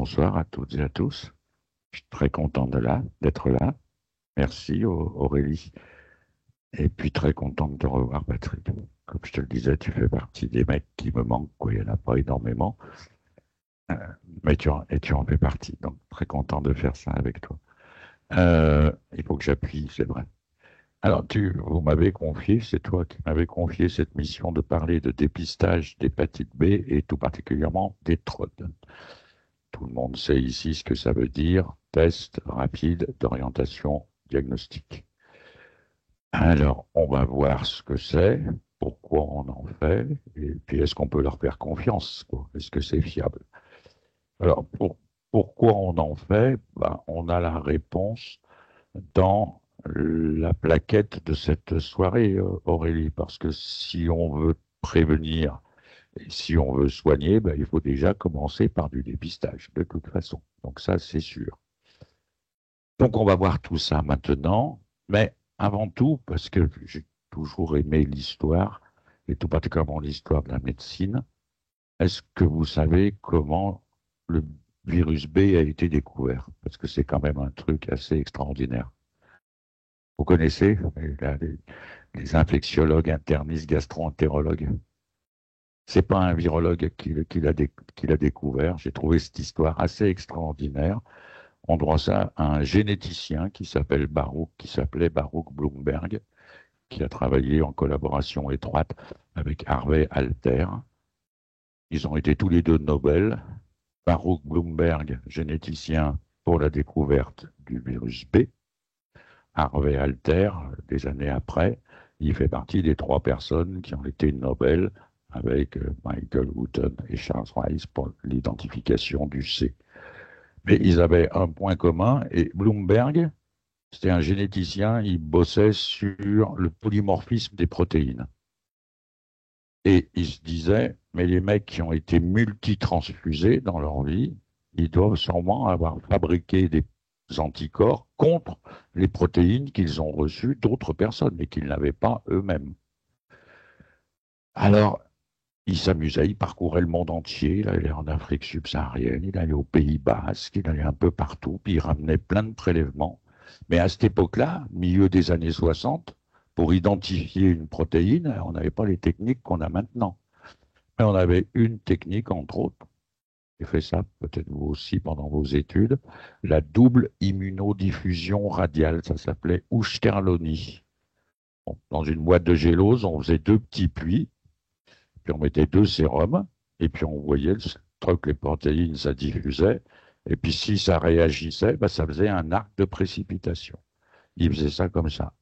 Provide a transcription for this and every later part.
bonsoir à toutes et à tous. Je suis très content d'être là. Merci Aurélie. Et puis très content de te revoir, Patrick. Comme je te le disais, tu fais partie des mecs qui me manquent, quoi. Il n'y en a pas énormément. Euh, mais tu en fais partie. Donc très content de faire ça avec toi. Il faut que j'appuie, c'est vrai. Alors, vous m'avez confié, c'est toi qui m'avais confié cette mission de parler de dépistage d'hépatite B et tout particulièrement des TROD. Tout le monde sait ici ce que ça veut dire, test rapide d'orientation diagnostique. Alors, on va voir ce que c'est, pourquoi on en fait, et puis est-ce qu'on peut leur faire confiance, quoi? Est-ce que c'est fiable? Alors, pourquoi on en fait? Ben, on a la réponse dans la plaquette de cette soirée, Aurélie, parce que si on veut prévenir et si on veut soigner, ben, il faut déjà commencer par du dépistage, de toute façon. Donc ça, c'est sûr. Donc on va voir tout ça maintenant, mais avant tout, parce que j'ai toujours aimé l'histoire, et tout particulièrement l'histoire de la médecine, est-ce que vous savez comment le virus B a été découvert? Parce que c'est quand même un truc assez extraordinaire. Vous connaissez les infectiologues, internistes, gastro-entérologues? C'est pas un virologue qui l'a découvert. J'ai trouvé cette histoire assez extraordinaire. On doit ça à un généticien qui s'appelait Baruch Blumberg, qui a travaillé en collaboration étroite avec Harvey Alter. Ils ont été tous les deux Nobel. Baruch Blumberg, généticien pour la découverte du virus B. Harvey Alter, des années après, il fait partie des 3 personnes qui ont été Nobel avec Michael Houghton et Charles Rice pour l'identification du C. Mais ils avaient un point commun, et Bloomberg, c'était un généticien, il bossait sur le polymorphisme des protéines. Et il se disait, mais les mecs qui ont été multitransfusés dans leur vie, ils doivent sûrement avoir fabriqué des anticorps contre les protéines qu'ils ont reçues d'autres personnes, mais qu'ils n'avaient pas eux-mêmes. Alors, il s'amusait, il parcourait le monde entier, il allait en Afrique subsaharienne, il allait au Pays Basque, il allait un peu partout, puis il ramenait plein de prélèvements. Mais à cette époque-là, milieu des années 60, pour identifier une protéine, on n'avait pas les techniques qu'on a maintenant. Mais on avait une technique, entre autres, j'ai fait ça peut-être vous aussi pendant vos études, la double immunodiffusion radiale, ça s'appelait Ushterlony. Bon, dans une boîte de gélose, on faisait 2 petits puits, puis on mettait 2 sérums, et puis on voyait le truc, les protéines, ça diffusait, et puis si ça réagissait, ben, ça faisait un arc de précipitation. Il faisait ça comme ça.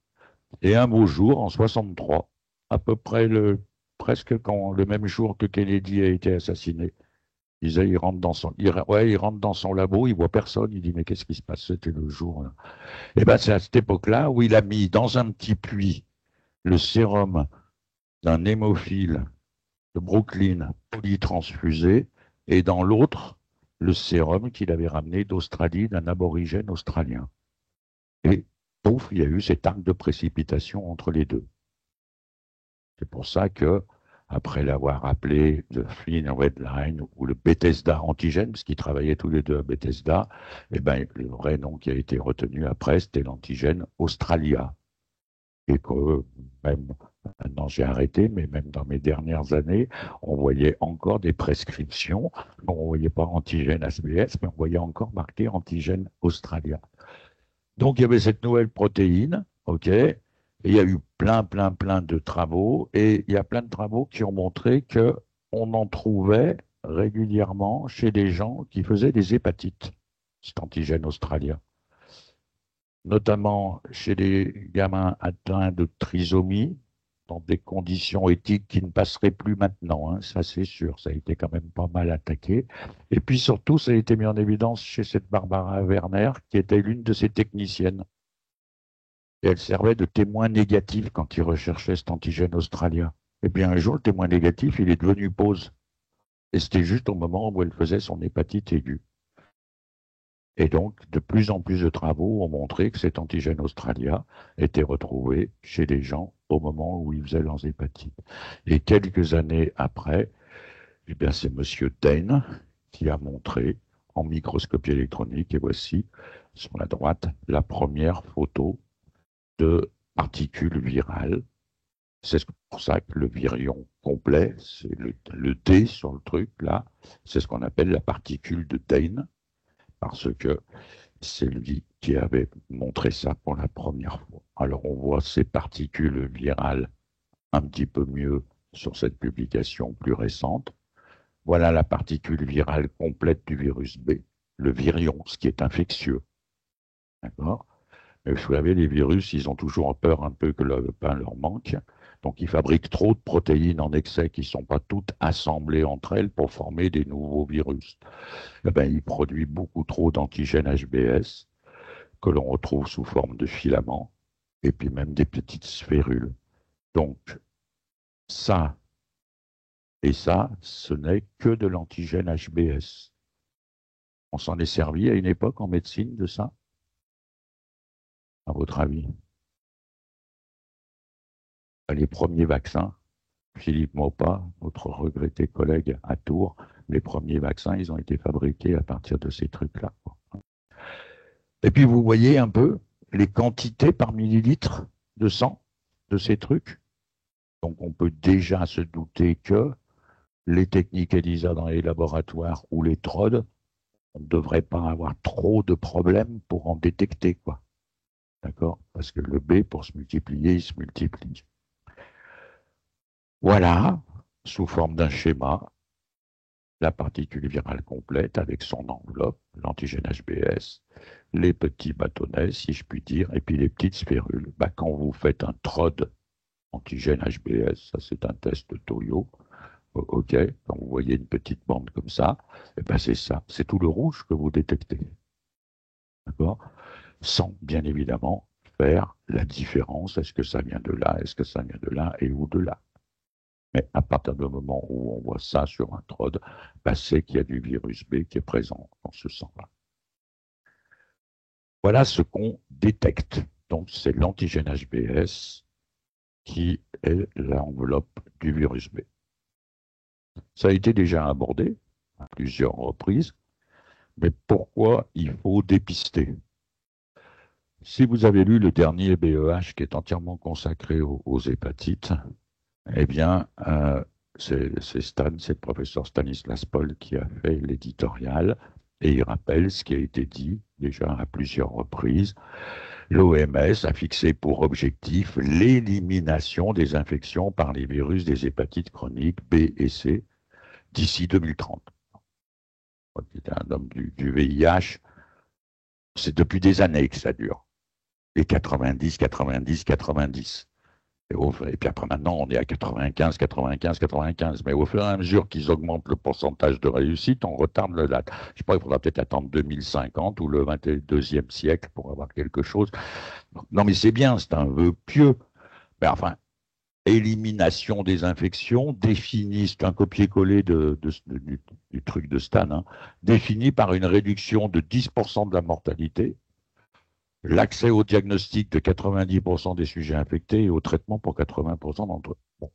Et un beau jour, en 63, à peu près presque le même jour que Kennedy a été assassiné, il disait, il rentre dans son labo, il voit personne, il dit, mais qu'est-ce qui se passe? C'était le jour, là. Et ben, c'est à cette époque-là où il a mis dans un petit puits le sérum d'un hémophile de Brooklyn polytransfusé, et dans l'autre, le sérum qu'il avait ramené d'Australie, d'un aborigène australien. Et pouf, il y a eu cet arc de précipitation entre les deux. C'est pour ça que, après l'avoir appelé le Flynn Red Line ou le Bethesda antigène, parce qu'ils travaillaient tous les deux à Bethesda, eh ben, le vrai nom qui a été retenu après, c'était l'antigène Australia. Et que même, maintenant j'ai arrêté, mais même dans mes dernières années, on voyait encore des prescriptions. On ne voyait pas antigène SBS, mais on voyait encore marqué antigène Australia. Donc il y avait cette nouvelle protéine, ok, et il y a eu plein de travaux, et il y a plein de travaux qui ont montré que on en trouvait régulièrement chez des gens qui faisaient des hépatites, cet antigène australien, notamment chez des gamins atteints de trisomie, dans des conditions éthiques qui ne passeraient plus maintenant, hein, ça c'est sûr, ça a été quand même pas mal attaqué. Et puis surtout, ça a été mis en évidence chez cette Barbara Werner, qui était l'une de ses techniciennes. Et elle servait de témoin négatif quand il recherchait cet antigène australien. Et bien un jour, le témoin négatif, il est devenu pause. Et c'était juste au moment où elle faisait son hépatite aiguë. Et donc, de plus en plus de travaux ont montré que cet antigène australien était retrouvé chez les gens au moment où ils faisaient leurs hépatites. Et quelques années après, eh bien, c'est M. Dane qui a montré, en microscopie électronique. Et voici, sur la droite, la première photo de particules virales. C'est pour ça que le virion complet, c'est le D sur le truc, là, c'est ce qu'on appelle la particule de Dane, parce que c'est lui qui avait montré ça pour la première fois. Alors on voit ces particules virales un petit peu mieux sur cette publication plus récente. Voilà la particule virale complète du virus B, le virion, ce qui est infectieux. D'accord? Mais vous savez, les virus, ils ont toujours peur un peu que le pain leur manque. Donc, ils fabriquent trop de protéines en excès qui ne sont pas toutes assemblées entre elles pour former des nouveaux virus. Eh ben, ils produisent beaucoup trop d'antigènes HBS que l'on retrouve sous forme de filaments et puis même des petites sphérules. Donc, ça et ça, ce n'est que de l'antigène HBS. On s'en est servi à une époque en médecine de ça, à votre avis? Les premiers vaccins, Philippe Maupas, notre regretté collègue à Tours, les premiers vaccins, ils ont été fabriqués à partir de ces trucs-là. Et puis vous voyez un peu les quantités par millilitre de sang de ces trucs. Donc on peut déjà se douter que les techniques ELISA dans les laboratoires ou les TROD, on ne devrait pas avoir trop de problèmes pour en détecter, quoi. D'accord? Parce que le B, pour se multiplier, il se multiplie. Voilà, sous forme d'un schéma, la particule virale complète avec son enveloppe, l'antigène HBS, les petits bâtonnets, si je puis dire, et puis les petites sphérules. Bah, quand vous faites un TROD antigène HBS, ça c'est un test de Toyo, ok, quand vous voyez une petite bande comme ça, et ben c'est ça, c'est tout le rouge que vous détectez. D'accord? Sans, bien évidemment, faire la différence, est-ce que ça vient de là, est-ce que ça vient de là et ou de là. Mais à partir du moment où on voit ça sur un TROD, ben c'est qu'il y a du virus B qui est présent dans ce sang-là. Voilà ce qu'on détecte. Donc c'est l'antigène HBS qui est l'enveloppe du virus B. Ça a été déjà abordé à plusieurs reprises, mais pourquoi il faut dépister? Si vous avez lu le dernier BEH qui est entièrement consacré aux hépatites, eh bien, c'est le professeur Stanislas Paul qui a fait l'éditorial et il rappelle ce qui a été dit déjà à plusieurs reprises. L'OMS a fixé pour objectif l'élimination des infections par les virus des hépatites chroniques B et C d'ici 2030. C'était un homme du VIH. C'est depuis des années que ça dure. Et 90, 90, 90. Et puis après, maintenant, on est à 95, 95, 95. Mais au fur et à mesure qu'ils augmentent le pourcentage de réussite, on retarde la date. Je ne sais pas, il faudra peut-être attendre 2050 ou le 22e siècle pour avoir quelque chose. Non, mais c'est bien, c'est un vœu pieux. Mais enfin, élimination des infections, définie, c'est un copier-coller du truc de Stan, hein, défini par une réduction de 10% de la mortalité, l'accès au diagnostic de 90% des sujets infectés et au traitement pour 80% d'entre eux. Bon,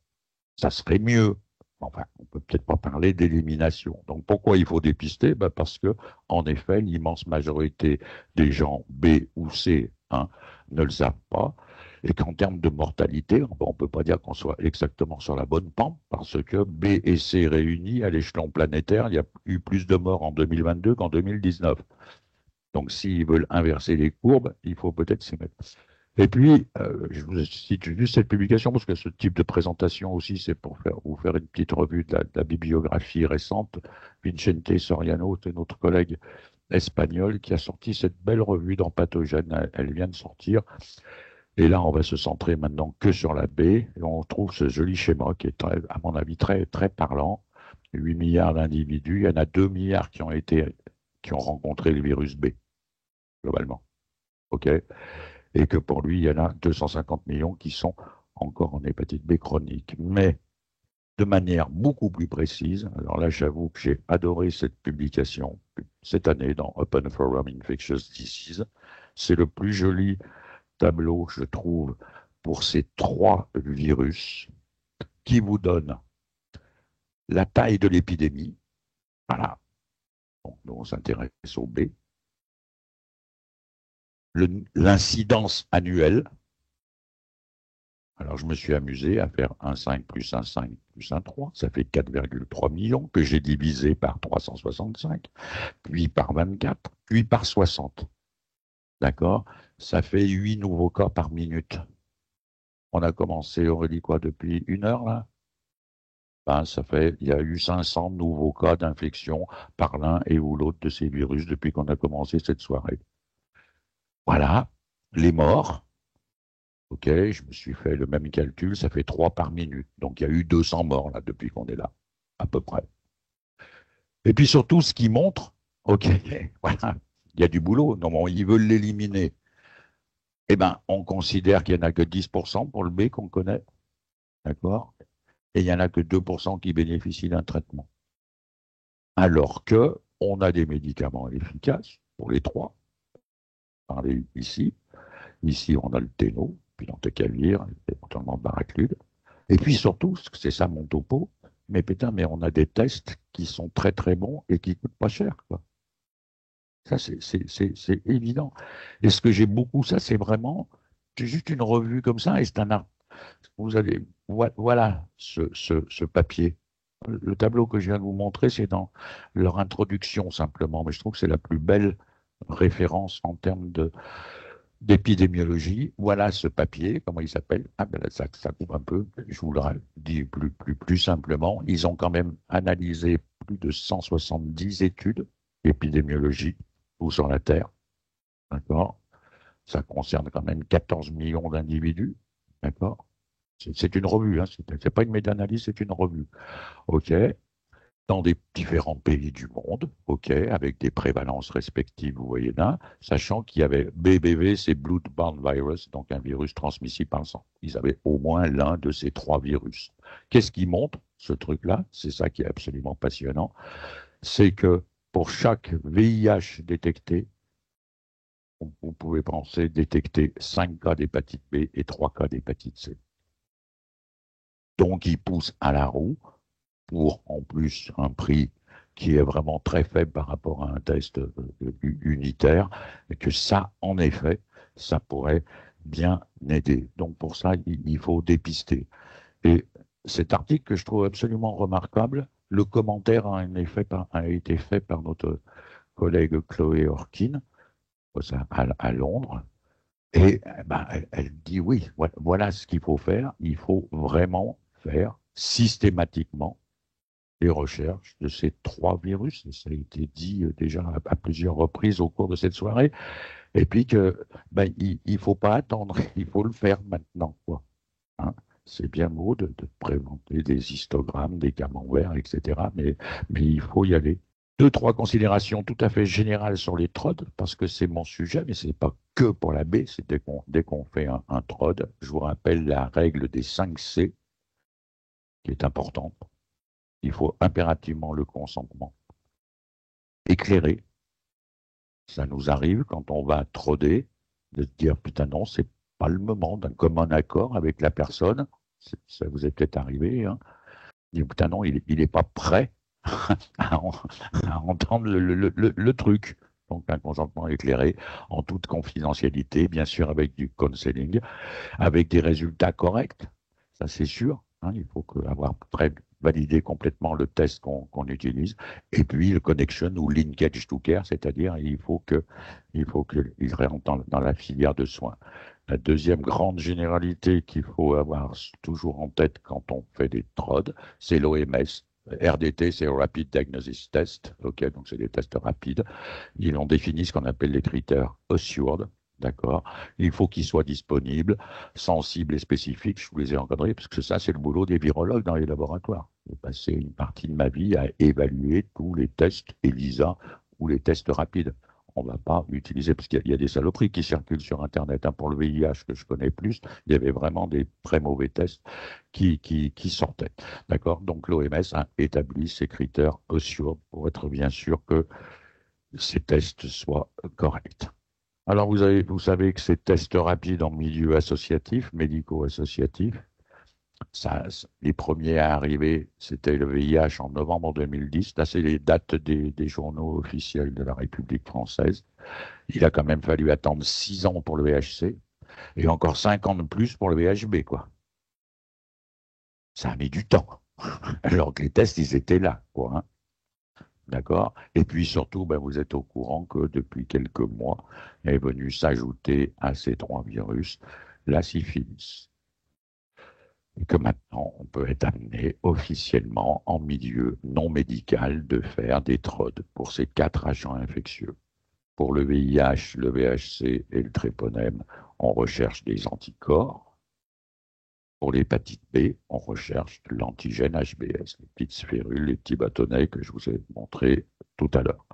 ça serait mieux. Enfin, on peut peut-être pas parler d'élimination. Donc, pourquoi il faut dépister? Ben parce que, en effet, l'immense majorité des gens B ou C, hein, ne le savent pas, et qu'en termes de mortalité, on ne peut pas dire qu'on soit exactement sur la bonne pente, parce que B et C réunis à l'échelon planétaire, il y a eu plus de morts en 2022 qu'en 2019. Donc, s'ils veulent inverser les courbes, il faut peut-être s'y mettre. Et puis, je vous cite juste cette publication parce que ce type de présentation aussi, c'est pour vous faire une petite revue de la bibliographie récente. Vicente Soriano, c'est notre collègue espagnol qui a sorti cette belle revue dans Pathogène. Elle vient de sortir. Et là, on va se centrer maintenant que sur la B. Et on trouve ce joli schéma qui est, très, à mon avis, très, très parlant. 8 milliards d'individus. Il y en a 2 milliards qui ont rencontré le virus B, globalement. OK? Et que pour lui, il y en a 250 millions qui sont encore en hépatite B chronique. Mais de manière beaucoup plus précise, alors là, j'avoue que j'ai adoré cette publication cette année dans Open Forum Infectious Diseases. C'est le plus joli tableau, je trouve, pour ces 3 virus qui vous donnent la taille de l'épidémie. Voilà. Bon, nous, on s'intéresse au B. L'incidence annuelle. Alors, je me suis amusé à faire un 5 plus un 5 plus un 3. Ça fait 4,3 millions que j'ai divisé par 365, puis par 24, puis par 60. D'accord? Ça fait 8 nouveaux cas par minute. On a commencé, on dit quoi, depuis 1 heure, là? Ben, il y a eu 500 nouveaux cas d'infection par l'un et ou l'autre de ces virus depuis qu'on a commencé cette soirée. Voilà. Les morts. OK, je me suis fait le même calcul, ça fait 3 par minute. Donc il y a eu 200 morts là depuis qu'on est là, à peu près. Et puis surtout, ce qui montre, OK, voilà, il y a du boulot. Non, ils veulent l'éliminer. Eh bien, on considère qu'il n'y en a que 10% pour le B qu'on connaît, d'accord? Et il n'y en a que 2% qui bénéficient d'un traitement. Alors que on a des médicaments efficaces pour les trois. Parler ici. Ici, on a le Téno, puis l'Antecavir, éventuellement le Baraclude. Et puis surtout, c'est ça mon topo, mais putain, mais on a des tests qui sont très très bons et qui coûtent pas cher, quoi. Ça, c'est évident. Et ce que j'ai beaucoup, ça, c'est vraiment, c'est juste une revue comme ça, et c'est un art. Vous allez, voilà ce papier. Le tableau que je viens de vous montrer, c'est dans leur introduction simplement, mais je trouve que c'est la plus belle référence en termes d'épidémiologie. Voilà ce papier, comment il s'appelle? Ah ben là, ça coupe un peu, je vous le dis plus simplement. Ils ont quand même analysé plus de 170 études épidémiologiques tout sur la Terre, d'accord? Ça concerne quand même 14 millions d'individus, d'accord? C'est une revue, hein, c'est pas une méta-analyse, c'est une revue, ok? Dans des différents pays du monde, ok, avec des prévalences respectives, vous voyez là, sachant qu'il y avait BBV, c'est Blood-Borne Virus, donc un virus transmissible par le sang. Ils avaient au moins l'un de ces trois virus. Qu'est-ce qui montre, ce truc-là? C'est ça qui est absolument passionnant. C'est que pour chaque VIH détecté, vous pouvez penser détecter 5 cas d'hépatite B et 3 cas d'hépatite C. Donc, ils poussent à la roue pour en plus un prix qui est vraiment très faible par rapport à un test unitaire, et que ça, en effet, ça pourrait bien aider. Donc pour ça, il faut dépister. Et cet article que je trouve absolument remarquable, le commentaire a été fait par notre collègue Chloé Orkin à Londres. Et ben, elle dit oui, voilà ce qu'il faut faire. Il faut vraiment faire systématiquement les recherches de ces trois virus. Ça a été dit déjà à plusieurs reprises au cours de cette soirée. Et puis que ben, il faut pas attendre, il faut le faire maintenant, quoi. Hein. C'est bien beau de présenter des histogrammes, des camemberts, etc. Mais il faut y aller. Deux, trois considérations tout à fait générales sur les TROD, parce que c'est mon sujet, mais ce n'est pas que pour la B, c'est dès qu'on fait un TROD. Je vous rappelle la règle des 5 C, qui est importante. Il faut impérativement le consentement éclairé. Ça nous arrive quand on va troder de se dire putain non, c'est pas le moment d'un commun accord avec la personne. Ça vous est peut-être arrivé. Hein. Dire putain non, il est pas prêt à, à entendre le truc. Donc un consentement éclairé en toute confidentialité, bien sûr avec du counseling, avec des résultats corrects, ça c'est sûr. Hein, il faut avoir validé complètement le test qu'on utilise. Et puis le connection ou linkage to care, c'est-à-dire il faut qu'il rentre dans la filière de soins. La deuxième grande généralité qu'il faut avoir toujours en tête quand on fait des TROD, c'est l'OMS. RDT, c'est Rapid Diagnosis Test. OK, donc c'est des tests rapides. Ils ont défini ce qu'on appelle les critères assured. D'accord. Il faut qu'ils soient disponibles, sensibles et spécifiques. Je vous les ai encadrés parce que ça, c'est le boulot des virologues dans les laboratoires. J'ai passé une partie de ma vie à évaluer tous les tests ELISA ou les tests rapides. On ne va pas utiliser, parce qu'il y a des saloperies qui circulent sur Internet. Hein, pour le VIH que je connais plus, il y avait vraiment des très mauvais tests qui sortaient. D'accord. Donc l'OMS a établi ces critères assured pour être bien sûr que ces tests soient corrects. Alors, vous savez que ces tests rapides en milieu associatif, médico-associatif, Les premiers à arriver, c'était le VIH en novembre 2010. Là, c'est les dates des journaux officiels de la République française. Il a quand même fallu attendre 6 ans pour le VHC et encore 5 ans de plus pour le VHB, quoi. Ça a mis du temps. Alors que les tests, ils étaient là, quoi. Hein. D'accord? Et puis surtout, ben, vous êtes au courant que depuis quelques mois est venu s'ajouter à ces 3 virus la syphilis. Et que maintenant, on peut être amené officiellement en milieu non médical de faire des TROD pour ces 4 agents infectieux. Pour le VIH, le VHC et le tréponème, on recherche des anticorps. Pour l'hépatite B, on recherche l'antigène HBS, les petites sphérules, les petits bâtonnets que je vous ai montrés tout à l'heure.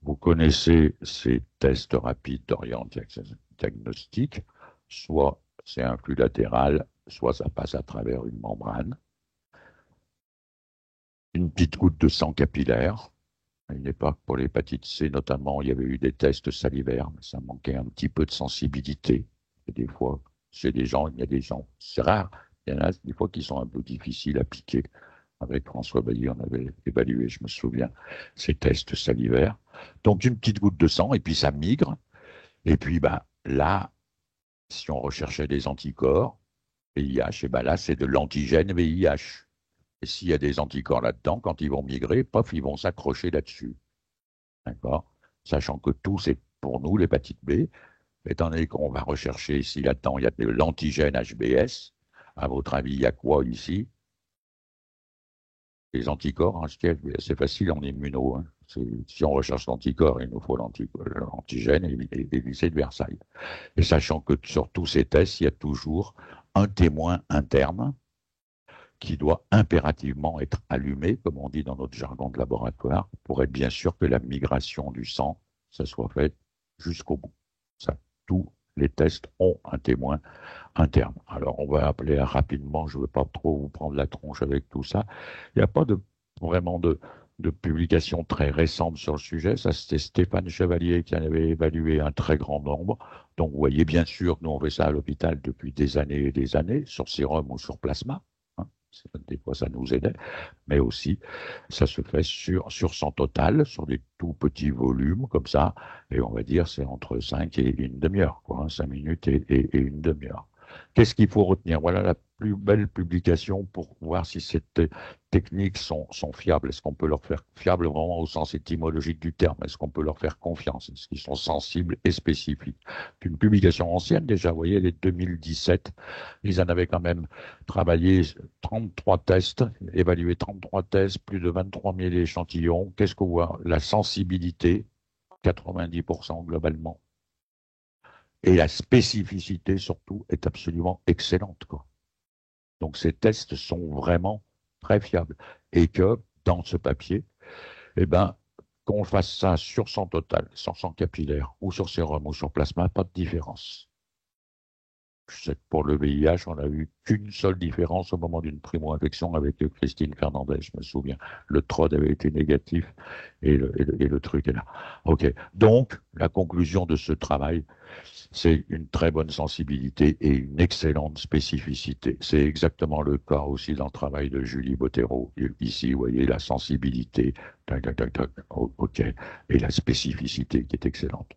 Vous connaissez ces tests rapides d'orientation diagnostique, soit c'est un flux latéral, soit ça passe à travers une membrane. Une petite goutte de sang capillaire. À une époque, pour l'hépatite C notamment, il y avait eu des tests salivaires, mais ça manquait un petit peu de sensibilité. Et des fois, chez des gens, il y a des gens, c'est rare, il y en a des fois qui sont un peu difficiles à piquer. Avec François Bailly, on avait évalué, je me souviens, ces tests salivaires. Donc une petite goutte de sang, et puis ça migre. Et puis ben, là, si on recherchait des anticorps, VIH, et ben là, c'est de l'antigène VIH. Et s'il y a des anticorps là-dedans, quand ils vont migrer, pof, ils vont s'accrocher là-dessus. D'accord? Sachant que tout, c'est pour nous l'hépatite B, étant donné qu'on va rechercher si là-dedans il y a de l'antigène HBS, à votre avis, il y a quoi ici? Les anticorps, hein, c'est facile en immuno. Hein. Si on recherche l'anticorps, il nous faut l'antigène et lycée de Versailles. Et sachant que sur tous ces tests, il y a toujours un témoin interne qui doit impérativement être allumé, comme on dit dans notre jargon de laboratoire, pour être bien sûr que la migration du sang, ça soit fait jusqu'au bout. Ça, tous les tests ont un témoin interne. Alors, on va appeler rapidement, je ne veux pas trop vous prendre la tronche avec tout ça. Il n'y a pas vraiment de publication très récente sur le sujet. Ça, c'était Stéphane Chevalier qui en avait évalué un très grand nombre. Donc, vous voyez, bien sûr, nous, on fait ça à l'hôpital depuis des années et des années, sur sérum ou sur plasma. Hein. Des fois, ça nous aidait, mais aussi, ça se fait sur sang total, sur des tout petits volumes, comme ça, et on va dire, c'est entre 5 et une demi-heure, quoi, hein, 5 minutes et une demi-heure. Qu'est-ce qu'il faut retenir? Voilà la plus belle publication pour voir si ces techniques sont fiables. Est-ce qu'on peut leur faire fiables vraiment au sens étymologique du terme? Est-ce qu'on peut leur faire confiance? Est-ce qu'ils sont sensibles et spécifiques? C'est une publication ancienne déjà, vous voyez, elle est 2017. Ils en avaient quand même travaillé 33 tests, évalué 33 tests, plus de 23 000 échantillons. Qu'est-ce qu'on voit? La sensibilité, 90% globalement. Et la spécificité, surtout, est absolument excellente, quoi. Donc, ces tests sont vraiment très fiables. Et que, dans ce papier, eh ben, qu'on fasse ça sur sang total, sur sang capillaire, ou sur sérum, ou sur plasma, pas de différence. Je sais que pour le VIH, on n'a eu qu'une seule différence au moment d'une primo-infection avec Christine Fernandez, je me souviens. Le TROD avait été négatif et le truc est là. OK. Donc, la conclusion de ce travail, c'est une très bonne sensibilité et une excellente spécificité. C'est exactement le cas aussi dans le travail de Julie Bottero. Ici, vous voyez la sensibilité, tac, tac, tac, tac, OK, et la spécificité qui est excellente.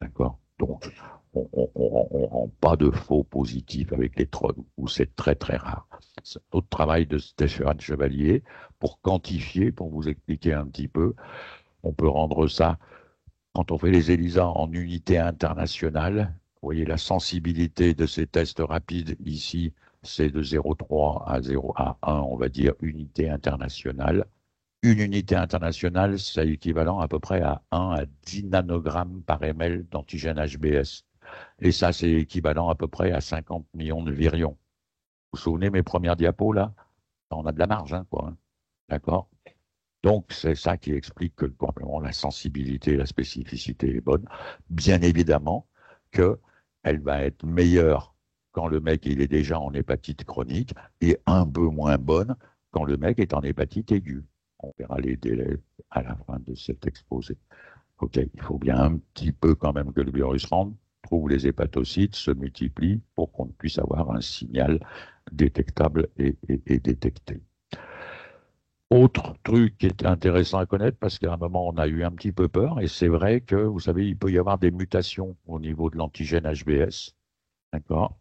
D'accord? Donc, on ne rend pas de faux positifs avec les TROD, ou c'est très très rare. C'est notre travail de Stéphane Chevalier pour quantifier, pour vous expliquer un petit peu. On peut rendre ça, quand on fait les ELISA en unité internationale, vous voyez la sensibilité de ces tests rapides ici, c'est de 0,3 à 0 à 1, on va dire, unité internationale. Une unité internationale, c'est équivalent à peu près à 1 à 10 nanogrammes par ml d'antigène HBS. Et ça, c'est équivalent à peu près à 50 millions de virions. Vous vous souvenez mes premières diapos, là? On a de la marge, hein, quoi. Hein. D'accord? Donc, c'est ça qui explique que probablement la sensibilité et la spécificité est bonne. Bien évidemment qu'elle va être meilleure quand le mec il est déjà en hépatite chronique et un peu moins bonne quand le mec est en hépatite aiguë. On verra les délais à la fin de cet exposé. OK, il faut bien un petit peu quand même que le virus rentre, trouve les hépatocytes, se multiplie pour qu'on puisse avoir un signal détectable et détecté. Autre truc qui est intéressant à connaître, parce qu'à un moment, on a eu un petit peu peur, et c'est vrai que, vous savez, il peut y avoir des mutations au niveau de l'antigène HBS, d'accord?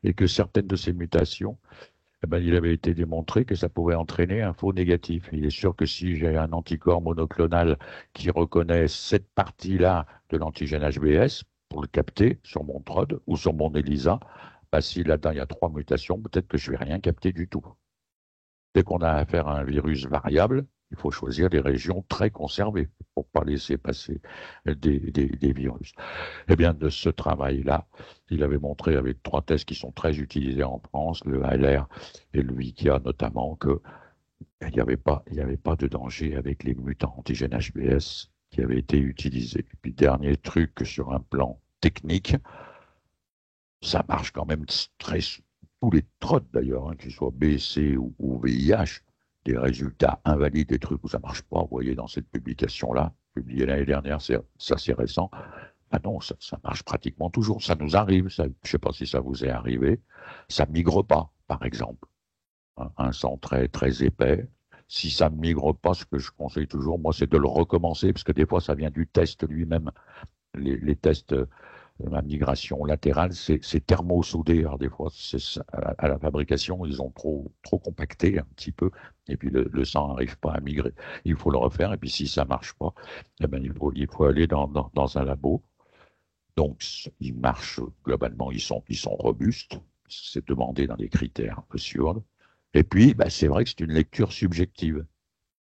Et que certaines de ces mutations, eh ben, il avait été démontré que ça pouvait entraîner un faux négatif. Il est sûr que si j'ai un anticorps monoclonal qui reconnaît cette partie-là de l'antigène HBS, pour le capter sur mon TROD ou sur mon ELISA, bah, si là-dedans il y a 3 mutations, peut-être que je ne vais rien capter du tout. Dès qu'on a affaire à un virus variable, il faut choisir des régions très conservées pour ne pas laisser passer des virus. Eh bien, de ce travail-là, il avait montré avec 3 tests qui sont très utilisés en France, le HLR et le Vikia notamment, qu'il n'y avait pas de danger avec les mutants antigènes HBS qui avaient été utilisés. Et puis, dernier truc sur un plan technique, ça marche quand même très, tous les trottes d'ailleurs, hein, qu'ils soient B, C ou VIH, des résultats invalides, des trucs où ça marche pas, vous voyez dans cette publication-là, publiée l'année dernière, c'est assez récent. Ah non, ça marche pratiquement toujours, ça nous arrive, ça, je ne sais pas si ça vous est arrivé, ça migre pas, par exemple. Un sang très, très épais. Si ça ne migre pas, ce que je conseille toujours, moi, c'est de le recommencer, parce que des fois, ça vient du test lui-même. Les tests la migration latérale, c'est thermosoudé. Alors, des fois, à la fabrication, ils ont trop compacté un petit peu, et puis le sang n'arrive pas à migrer. Il faut le refaire, et puis si ça ne marche pas, eh ben, il faut aller dans un labo. Donc, ils marchent globalement, ils sont robustes. C'est demandé dans les critères un peu sûrs. Et puis, bah, c'est vrai que c'est une lecture subjective.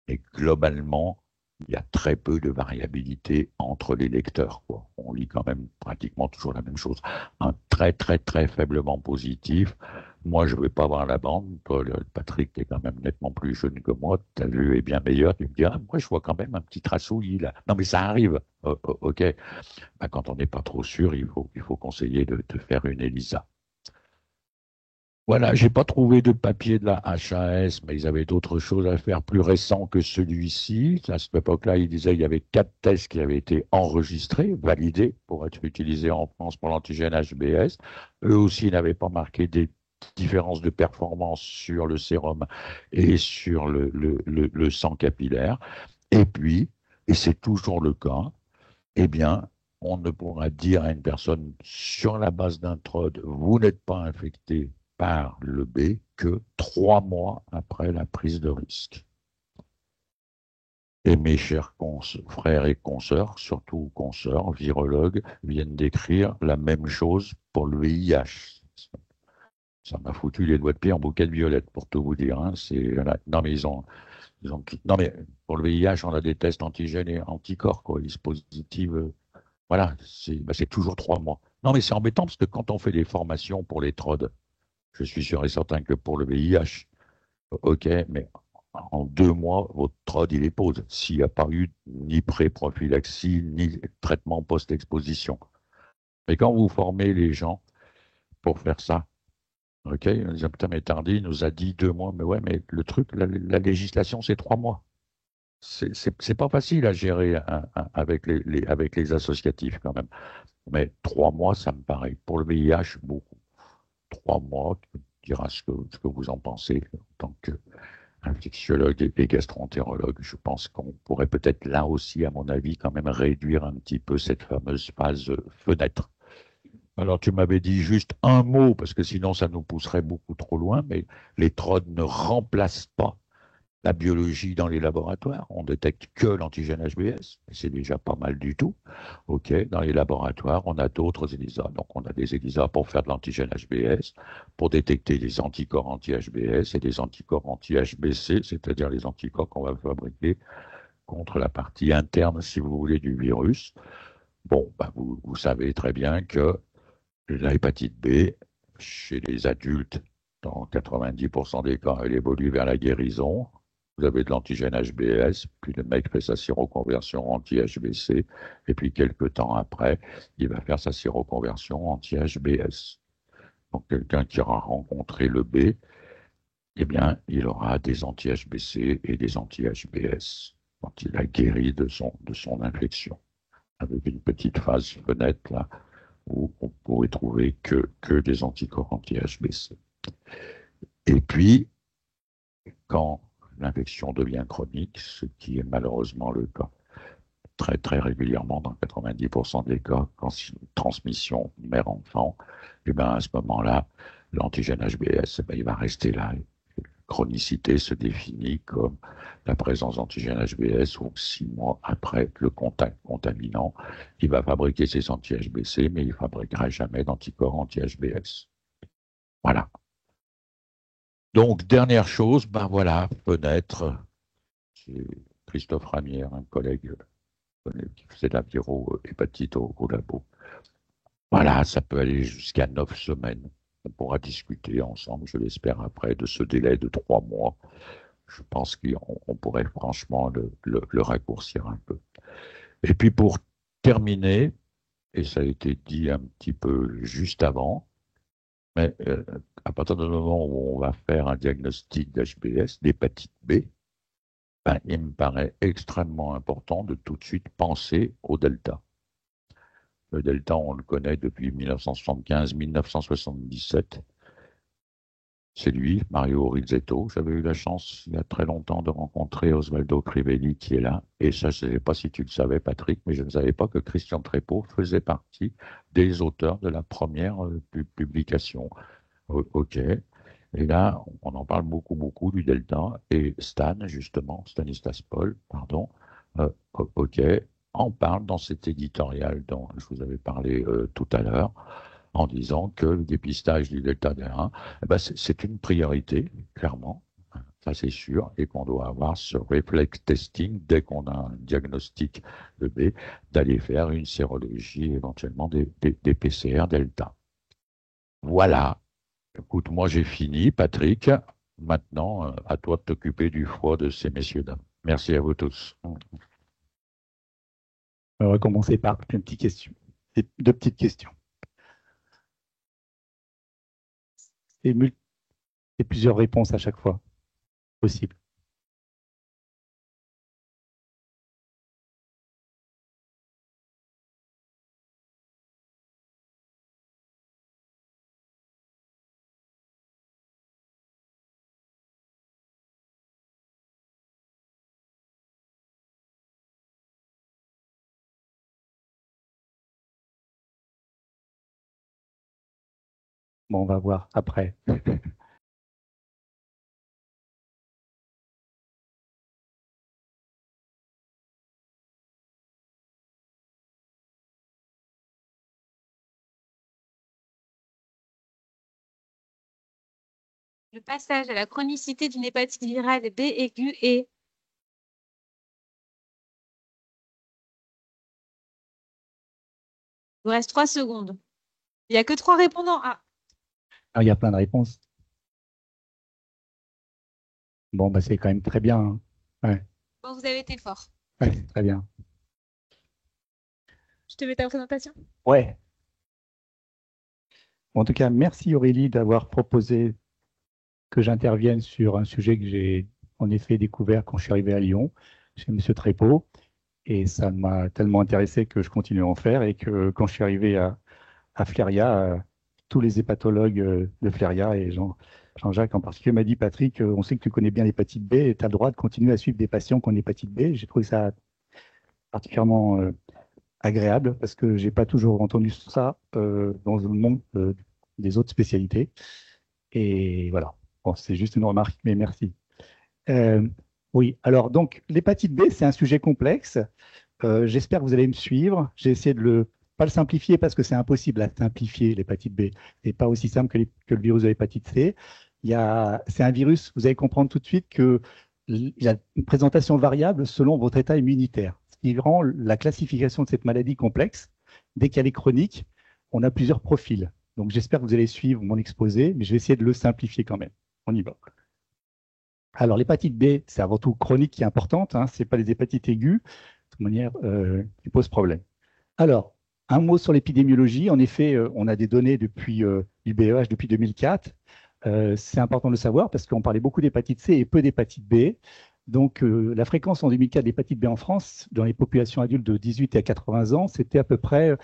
Et globalement, il y a très peu de variabilité entre les lecteurs, quoi. On lit quand même pratiquement toujours la même chose. Un très, très, très faiblement positif. Moi, je ne vais pas voir la bande. Toi, Patrick, tu es quand même nettement plus jeune que moi. Ta vue est bien meilleure. Tu me dis, ah, moi, je vois quand même un petit tracouillis là. Non, mais ça arrive. OK. Ben, quand on n'est pas trop sûr, il faut conseiller de faire une ELISA. Voilà, j'ai pas trouvé de papier de la HAS, mais ils avaient d'autres choses à faire plus récents que celui-ci. À cette époque-là, ils disaient qu'il y avait 4 tests qui avaient été enregistrés, validés pour être utilisés en France pour l'antigène HBS. Eux aussi n'avaient pas marqué des différences de performance sur le sérum et sur le sang capillaire. Et puis, et c'est toujours le cas, eh bien, on ne pourra dire à une personne sur la base d'un TROD, vous n'êtes pas infecté par le B que 3 mois après la prise de risque. Et mes chers frères et consoeurs, surtout consoeurs, virologues, viennent d'écrire la même chose pour le VIH. Ça m'a foutu les doigts de pied en bouquet de violettes, pour tout vous dire. Hein. Non, mais non, mais pour le VIH, on a des tests antigènes et anticorps, quoi. Ils se positivent. Voilà, c'est toujours 3 mois. Non, mais c'est embêtant parce que quand on fait des formations pour les TROD, je suis sûr et certain que pour le VIH, OK, mais en 2 mois, votre TROD, il est pose. S'il n'y a pas eu ni pré-prophylaxie, ni traitement post-exposition. Mais quand vous formez les gens pour faire ça, OK, on dit, putain, mais Tardy nous a dit 2 mois, mais ouais, mais le truc, la législation, c'est 3 mois. C'est pas facile à gérer avec avec les associatifs quand même. Mais 3 mois, ça me paraît, pour le VIH, beaucoup. 3 mois, tu me diras ce que vous en pensez en tant qu'infectiologue et gastroentérologue. Je pense qu'on pourrait peut-être là aussi, à mon avis, quand même réduire un petit peu cette fameuse phase fenêtre. Alors, tu m'avais dit juste un mot, parce que sinon, ça nous pousserait beaucoup trop loin, mais les TROD ne remplacent pas la biologie dans les laboratoires. On détecte que l'antigène HBS, c'est déjà pas mal du tout. OK, dans les laboratoires, on a d'autres ELISA. Donc, on a des ELISA pour faire de l'antigène HBS, pour détecter des anticorps anti-HBS et des anticorps anti-HBC, c'est-à-dire les anticorps qu'on va fabriquer contre la partie interne, si vous voulez, du virus. Bon, ben vous savez très bien que la hépatite B, chez les adultes, dans 90% des cas, elle évolue vers la guérison. Vous avez de l'antigène HBS, puis le mec fait sa séroconversion anti-HBC, et puis quelques temps après, il va faire sa séroconversion anti-HBS. Donc quelqu'un qui aura rencontré le B, eh bien, il aura des anti-HBC et des anti-HBS quand il a guéri de son infection, avec une petite phase fenêtre là, où on pourrait trouver que des anticorps anti-HBC. Et puis, quand l'infection devient chronique, ce qui est malheureusement le cas très très régulièrement dans 90% des cas, quand c'est une transmission mère-enfant, et ben à ce moment-là, l'antigène HBS, il va rester là. Chronicité se définit comme la présence d'antigène HBS ou 6 mois après le contact contaminant. Il va fabriquer ses anti-HBC, mais il ne fabriquera jamais d'anticorps anti-HBS. Voilà. Donc, dernière chose, ben voilà, fenêtre. C'est Christophe Ramière, un collègue qui faisait la viro-hépatite au labo. Voilà, ça peut aller jusqu'à 9 semaines. On pourra discuter ensemble, je l'espère, après de ce délai de 3 mois. Je pense qu'on pourrait franchement le raccourcir un peu. Et puis pour terminer, et ça a été dit un petit peu juste avant, mais à partir du moment où on va faire un diagnostic d'HBS, d'hépatite B, ben, il me paraît extrêmement important de tout de suite penser au delta. Le delta, on le connaît depuis 1975-1977. C'est lui, Mario Rizzetto. J'avais eu la chance, il y a très longtemps, de rencontrer Osvaldo Crivelli, qui est là. Et ça, je ne sais pas si tu le savais, Patrick, mais je ne savais pas que Christian Trépeau faisait partie des auteurs de la première publication. OK. Et là, on en parle beaucoup, beaucoup du delta. Et Stan, justement, Stanislas Paul, pardon, OK, en parle dans cet éditorial dont je vous avais parlé tout à l'heure, en disant que le dépistage du delta D1, eh ben c'est une priorité, clairement, ça c'est sûr, et qu'on doit avoir ce reflex testing dès qu'on a un diagnostic de B, d'aller faire une sérologie, éventuellement des PCR delta. Voilà. Écoute, moi j'ai fini, Patrick. Maintenant, à toi de t'occuper du foie de ces messieurs-dames. Merci à vous tous. On va commencer par une petite question. Deux petites questions. Et plusieurs réponses à chaque fois possible. Bon, on va voir après. Le passage à la chronicité d'une hépatite virale B aiguë est il vous reste 3 secondes. Il n'y a que 3 répondants. Ah, Alors, il y a plein de réponses. Bon, bah, c'est quand même très bien. Hein. Ouais. bon, vous avez été fort. Ouais, très bien. Je te mets ta présentation. Ouais. En tout cas, merci Aurélie d'avoir proposé que j'intervienne sur un sujet que j'ai en effet découvert quand je suis arrivé à Lyon, chez M. Trépeau. Et ça m'a tellement intéressé que je continue à en faire et que quand je suis arrivé à Fléria, tous les hépatologues de Fléria et Jean-Jacques en particulier m'a dit, Patrick, on sait que tu connais bien l'hépatite B et tu as le droit de continuer à suivre des patients qui ont l'hépatite B. J'ai trouvé ça particulièrement agréable parce que j'ai pas toujours entendu ça dans le monde des autres spécialités. Et voilà, bon, c'est juste une remarque, mais merci. Euh, oui, alors donc l'hépatite B, c'est un sujet complexe. J'espère que vous allez me suivre. J'ai essayé de pas le simplifier parce que c'est impossible à simplifier l'hépatite B. C'est pas aussi simple que le virus de l'hépatite C. C'est un virus, vous allez comprendre tout de suite qu'il y a une présentation variable selon votre état immunitaire, ce qui rend la classification de cette maladie complexe. Dès qu'elle est chronique, on a plusieurs profils. Donc j'espère que vous allez suivre mon exposé, mais je vais essayer de le simplifier quand même. On y va. Alors l'hépatite B, c'est avant tout chronique qui est importante, hein, ce n'est pas les hépatites aiguës, de toute manière, qui posent problème. Alors, un mot sur l'épidémiologie. En effet, on a des données depuis du BEH depuis 2004. C'est important de le savoir parce qu'on parlait beaucoup d'hépatite C et peu d'hépatite B. Donc, la fréquence en 2004 d'hépatite B en France, dans les populations adultes de 18 à 80 ans, c'était à peu près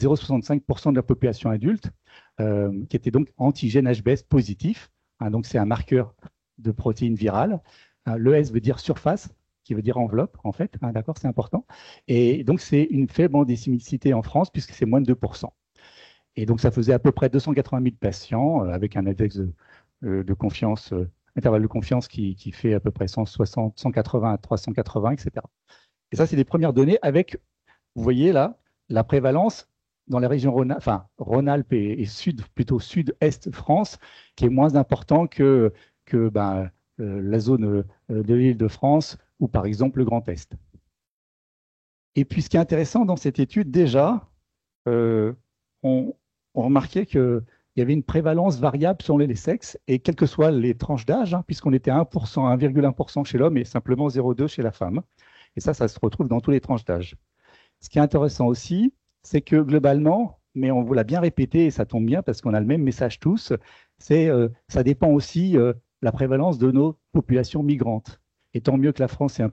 0,65% de la population adulte qui était donc antigène HBS positif. hein, donc c'est un marqueur de protéines virales. Le S veut dire surface, qui veut dire enveloppe, en fait, hein, d'accord, c'est important. Et donc c'est une faible endémicité en France, puisque c'est moins de 2%. Et donc ça faisait à peu près 280 000 patients, avec un index de confiance, intervalle de confiance qui fait à peu près 160, 180 à 380, etc. Et ça, c'est les premières données avec, vous voyez là, la prévalence dans la région Rhône-Alpes et sud, plutôt sud-est France, qui est moins important que la zone de l'Île-de-France ou par exemple le Grand Est. Et puis ce qui est intéressant dans cette étude, déjà, on remarquait qu'il y avait une prévalence variable selon les sexes et quelles que soient les tranches d'âge, hein, puisqu'on était à 1%, 1,1% chez l'homme et simplement 0,2 chez la femme. Et ça se retrouve dans tous les tranches d'âge. Ce qui est intéressant aussi, c'est que globalement, mais on vous l'a bien répété et ça tombe bien parce qu'on a le même message tous, ça dépend aussi la prévalence de nos populations migrantes. Et tant mieux que la France est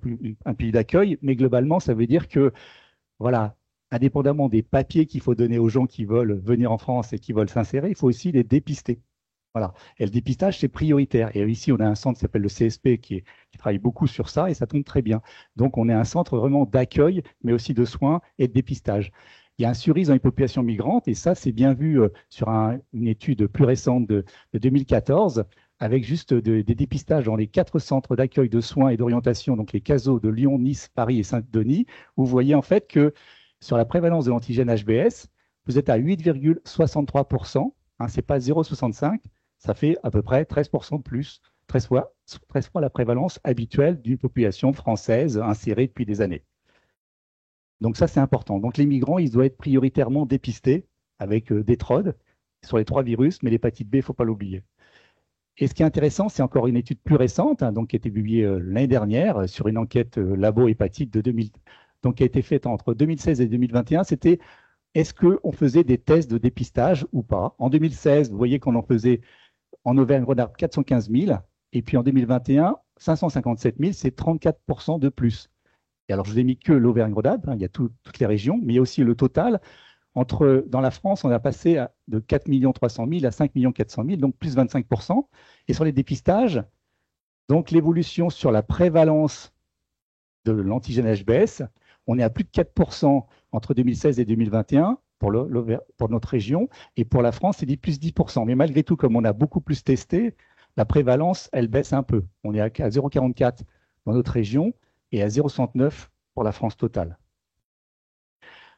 un pays d'accueil, mais globalement, ça veut dire que, voilà, indépendamment des papiers qu'il faut donner aux gens qui veulent venir en France et qui veulent s'insérer, il faut aussi les dépister. Voilà. Et le dépistage, c'est prioritaire. Et ici, on a un centre qui s'appelle le CSP qui travaille beaucoup sur ça et ça tombe très bien. Donc, on est un centre vraiment d'accueil, mais aussi de soins et de dépistage. Il y a un surrisque dans les populations migrantes et ça, c'est bien vu sur une étude plus récente de 2014 avec juste des dépistages dans les 4 centres d'accueil de soins et d'orientation, donc les CASO de Lyon, Nice, Paris et Saint-Denis, où vous voyez en fait que sur la prévalence de l'antigène HBS, vous êtes à 8,63%, hein, ce n'est pas 0,65%, ça fait à peu près 13% de plus, 13 fois la prévalence habituelle d'une population française insérée depuis des années. Donc ça, c'est important. Donc les migrants, ils doivent être prioritairement dépistés avec des TROD sur les 3 virus, mais l'hépatite B, il ne faut pas l'oublier. Et ce qui est intéressant, c'est encore une étude plus récente, hein, donc, qui a été publiée l'année dernière sur une enquête labo hépatite de 2000, donc, qui a été faite entre 2016 et 2021. C'était est-ce qu'on faisait des tests de dépistage ou pas? En 2016, vous voyez qu'on en faisait en Auvergne-Rhône-Alpes 415 000, et puis en 2021, 557 000, c'est 34% de plus. Et alors, je vous ai mis que l'Auvergne-Rhône-Alpes, hein, il y a toutes les régions, mais il y a aussi le total. Dans la France, on a passé de 4 300 000 à 5 400 000, donc plus 25%. Et sur les dépistages, donc l'évolution sur la prévalence de l'antigène HBS, on est à plus de 4% entre 2016 et 2021 pour notre région. Et pour la France, c'est plus 10%. Mais malgré tout, comme on a beaucoup plus testé, la prévalence, elle baisse un peu. On est à 0,44 dans notre région et à 0,69 pour la France totale.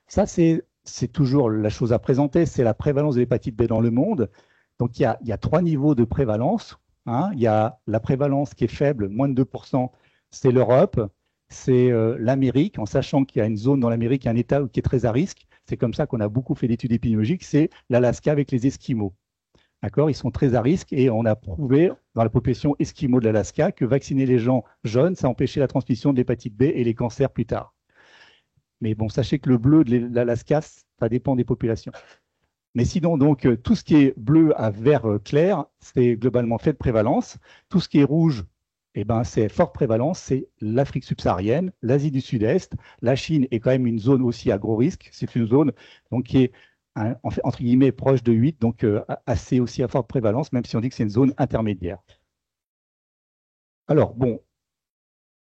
Ça, c'est toujours la chose à présenter, c'est la prévalence de l'hépatite B dans le monde. Donc, il y a 3 niveaux de prévalence. Hein. Il y a la prévalence qui est faible, moins de 2%, c'est l'Europe, c'est l'Amérique, en sachant qu'il y a une zone dans l'Amérique, un État qui est très à risque. C'est comme ça qu'on a beaucoup fait d'études épidémiologiques, c'est l'Alaska avec les Esquimaux. D'accord, ils sont très à risque et on a prouvé dans la population Esquimaux de l'Alaska que vacciner les gens jeunes, ça empêchait la transmission de l'hépatite B et les cancers plus tard. Mais bon, sachez que le bleu de l'Alaska, ça dépend des populations. Mais sinon, donc, tout ce qui est bleu à vert clair, c'est globalement fait de prévalence. Tout ce qui est rouge, eh ben, c'est forte prévalence, c'est l'Afrique subsaharienne, l'Asie du Sud-Est. La Chine est quand même une zone aussi à gros risque. C'est une zone donc, qui est, entre guillemets, proche de 8, donc assez aussi à forte prévalence, même si on dit que c'est une zone intermédiaire. Alors, bon,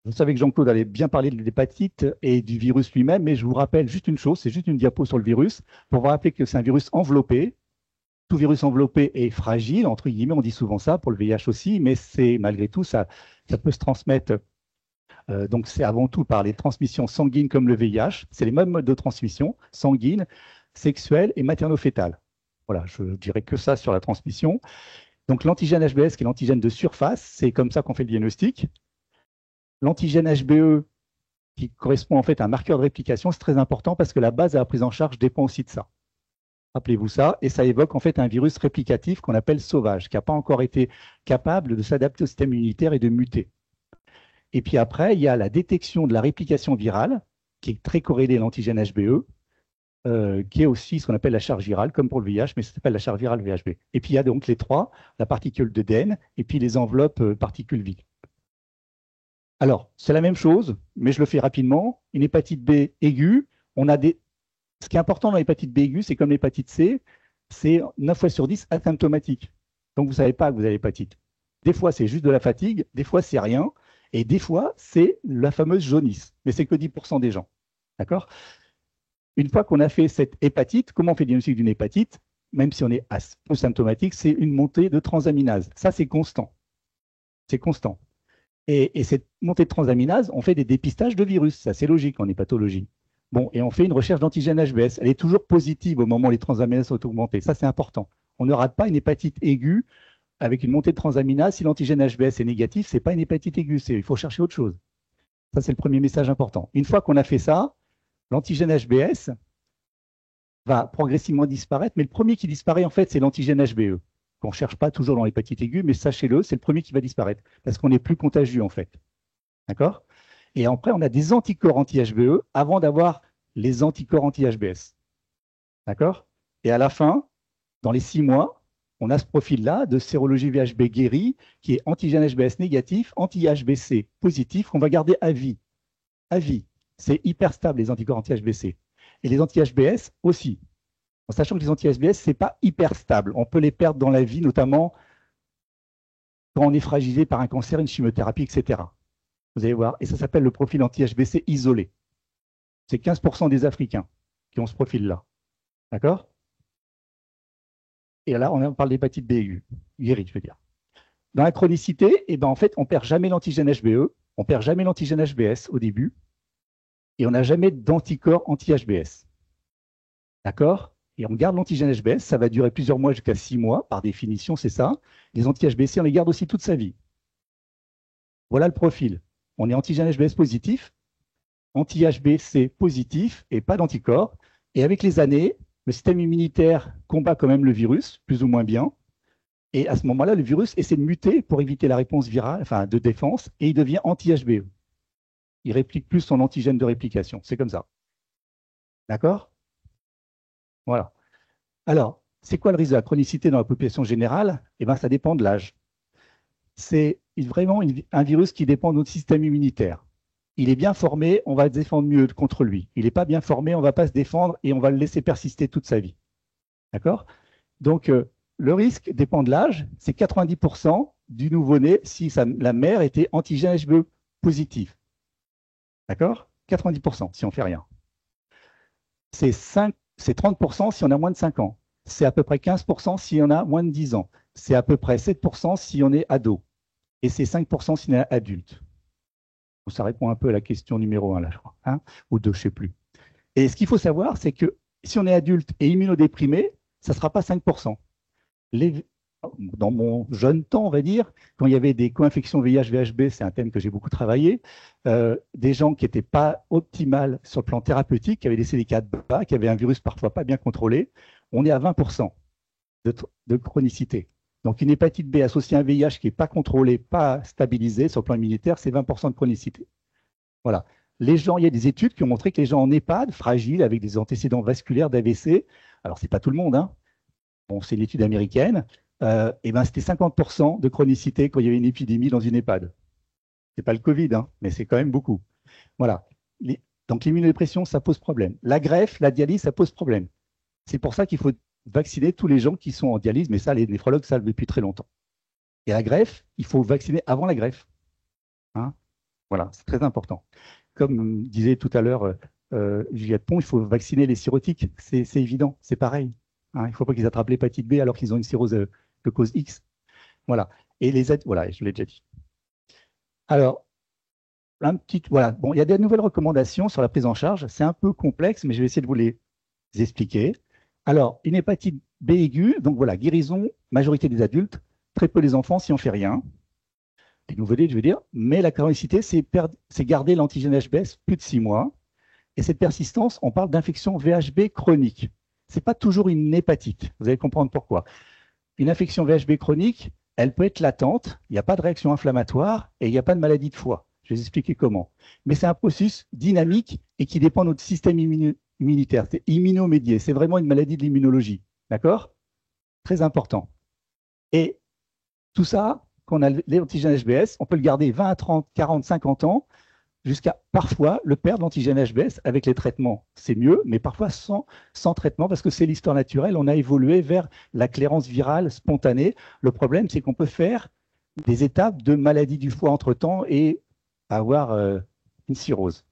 vous savez que Jean-Claude allait bien parler de l'hépatite et du virus lui-même, mais je vous rappelle juste une chose, c'est juste une diapo sur le virus, pour vous rappeler que c'est un virus enveloppé. Tout virus enveloppé est fragile, entre guillemets, on dit souvent ça, pour le VIH aussi, mais c'est malgré tout, ça peut se transmettre. Donc c'est avant tout par les transmissions sanguines comme le VIH. C'est les mêmes modes de transmission, sanguine, sexuelle et materno-fétale. Voilà, je dirais que ça sur la transmission. Donc l'antigène HBS, qui est l'antigène de surface, c'est comme ça qu'on fait le diagnostic. L'antigène HBE, qui correspond en fait à un marqueur de réplication, c'est très important parce que la base de la prise en charge dépend aussi de ça. Rappelez-vous ça, et ça évoque en fait un virus réplicatif qu'on appelle sauvage, qui n'a pas encore été capable de s'adapter au système immunitaire et de muter. Et puis après, il y a la détection de la réplication virale, qui est très corrélée à l'antigène HBE, qui est aussi ce qu'on appelle la charge virale, comme pour le VIH, mais ça s'appelle la charge virale VHB. Et puis il y a donc les 3, la particule d'ADN et puis les enveloppes particules vives. Alors, c'est la même chose, mais je le fais rapidement. Une hépatite B aiguë, ce qui est important dans l'hépatite B aiguë, c'est comme l'hépatite C, c'est 9 fois sur 10 asymptomatique. Donc, vous ne savez pas que vous avez l'hépatite. Des fois, c'est juste de la fatigue, des fois, c'est rien, et des fois, c'est la fameuse jaunisse. Mais c'est que 10% des gens. D'accord? Une fois qu'on a fait cette hépatite, comment on fait le diagnostic d'une hépatite? Même si on est peu symptomatique, c'est une montée de transaminase. Ça, c'est constant. C'est constant. Et cette montée de transaminase, on fait des dépistages de virus. Ça, c'est logique en hépatologie. Bon, et on fait une recherche d'antigène HBS. Elle est toujours positive au moment où les transaminases sont augmentées. Ça, c'est important. On ne rate pas une hépatite aiguë avec une montée de transaminase. Si l'antigène HBS est négatif, ce n'est pas une hépatite aiguë. Il faut chercher autre chose. Ça, c'est le premier message important. Une fois qu'on a fait ça, l'antigène HBS va progressivement disparaître. Mais le premier qui disparaît, en fait, c'est l'antigène HBE. On ne cherche pas toujours dans l'hépatite aiguë, mais sachez-le, c'est le premier qui va disparaître, parce qu'on est plus contagieux, en fait. D'accord? Et après, on a des anticorps anti-HBE avant d'avoir les anticorps anti-HBS. D'accord? Et à la fin, dans les 6 mois, on a ce profil-là de sérologie VHB guérie, qui est antigène HBS négatif, anti-HBC positif, qu'on va garder à vie. À vie. C'est hyper stable, les anticorps anti-HBC. Et les anti-HBS aussi. En sachant que les anti-HBS, ce n'est pas hyper stable. On peut les perdre dans la vie, notamment quand on est fragilisé par un cancer, une chimiothérapie, etc. Vous allez voir. Et ça s'appelle le profil anti-HBC isolé. C'est 15% des Africains qui ont ce profil-là. D'accord? Et là, on parle d'hépatite B aiguë, guérie, je veux dire. Dans la chronicité, eh ben, en fait, on ne perd jamais l'antigène HBE, on ne perd jamais l'antigène HBS au début, et on n'a jamais d'anticorps anti-HBS. D'accord? Et on garde l'antigène HBS, ça va durer plusieurs mois jusqu'à 6 mois, par définition, c'est ça. Les anti-HBC, on les garde aussi toute sa vie. Voilà le profil. On est antigène HBS positif, anti-HBC positif et pas d'anticorps. Et avec les années, le système immunitaire combat quand même le virus, plus ou moins bien. Et à ce moment-là, le virus essaie de muter pour éviter la réponse virale, enfin de défense, et il devient anti-HBE. Il réplique plus son antigène de réplication. C'est comme ça. D'accord? Voilà. Alors, c'est quoi le risque de la chronicité dans la population générale? Eh bien, ça dépend de l'âge. C'est vraiment un virus qui dépend de notre système immunitaire. Il est bien formé, on va se défendre mieux contre lui. Il n'est pas bien formé, on ne va pas se défendre et on va le laisser persister toute sa vie. D'accord? Donc, le risque dépend de l'âge. C'est 90% du nouveau-né si la mère était antigène HBE positif. D'accord? 90% si on ne fait rien. C'est 30% si on a moins de 5 ans. C'est à peu près 15% si on a moins de 10 ans. C'est à peu près 7% si on est ado. Et c'est 5% si on est adulte. Ça répond un peu à la question numéro 1, là, je crois. Hein, ou 2, je ne sais plus. Et ce qu'il faut savoir, c'est que si on est adulte et immunodéprimé, ça ne sera pas 5%. Dans mon jeune temps, on va dire, quand il y avait des co-infections VIH-VHB, c'est un thème que j'ai beaucoup travaillé, des gens qui n'étaient pas optimales sur le plan thérapeutique, qui avaient des CD4 bas, qui avaient un virus parfois pas bien contrôlé, on est à 20% de chronicité. Donc une hépatite B associée à un VIH qui n'est pas contrôlé, pas stabilisé sur le plan immunitaire, c'est 20% de chronicité. Voilà. Les gens, il y a des études qui ont montré que les gens en EHPAD, fragiles, avec des antécédents vasculaires d'AVC, alors c'est pas tout le monde, hein. Bon, c'est l'étude américaine, et ben c'était 50% de chronicité quand il y avait une épidémie dans une EHPAD. C'est pas le Covid, hein, mais c'est quand même beaucoup. Voilà. Donc l'immunodépression, ça pose problème. La greffe, la dialyse, ça pose problème. C'est pour ça qu'il faut vacciner tous les gens qui sont en dialyse, mais ça, les néphrologues savent depuis très longtemps. Et la greffe, il faut vacciner avant la greffe. Hein, voilà, c'est très important. Comme disait tout à l'heure Juliette Pont, il faut vacciner les cirrhotiques. C'est évident, c'est pareil. Hein, il ne faut pas qu'ils attrapent l'hépatite B alors qu'ils ont une cirrhose de cause X. Voilà. Et voilà, je l'ai déjà dit. Alors, voilà. Bon, il y a des nouvelles recommandations sur la prise en charge. C'est un peu complexe, mais je vais essayer de vous les expliquer. Alors, une hépatite B aiguë, donc voilà, guérison, majorité des adultes, très peu des enfants si on ne fait rien. Les nouveau-nés, je veux dire. Mais la chronicité, c'est garder l'antigène HBS plus de 6 mois. Et cette persistance, on parle d'infection VHB chronique. Ce n'est pas toujours une hépatite. Vous allez comprendre pourquoi. Une infection VHB chronique, elle peut être latente, il n'y a pas de réaction inflammatoire et il n'y a pas de maladie de foie. Je vais vous expliquer comment. Mais c'est un processus dynamique et qui dépend de notre système immunitaire. C'est immunomédié. C'est vraiment une maladie de l'immunologie. D'accord? Très important. Et tout ça, quand on a l'antigène HBS, on peut le garder 20, 30, 40, 50 ans, jusqu'à parfois le perdre, l'antigène HBS, avec les traitements. C'est mieux, mais parfois sans traitement, parce que c'est l'histoire naturelle. On a évolué vers la clairance virale spontanée. Le problème, c'est qu'on peut faire des étapes de maladie du foie entre-temps et avoir une cirrhose.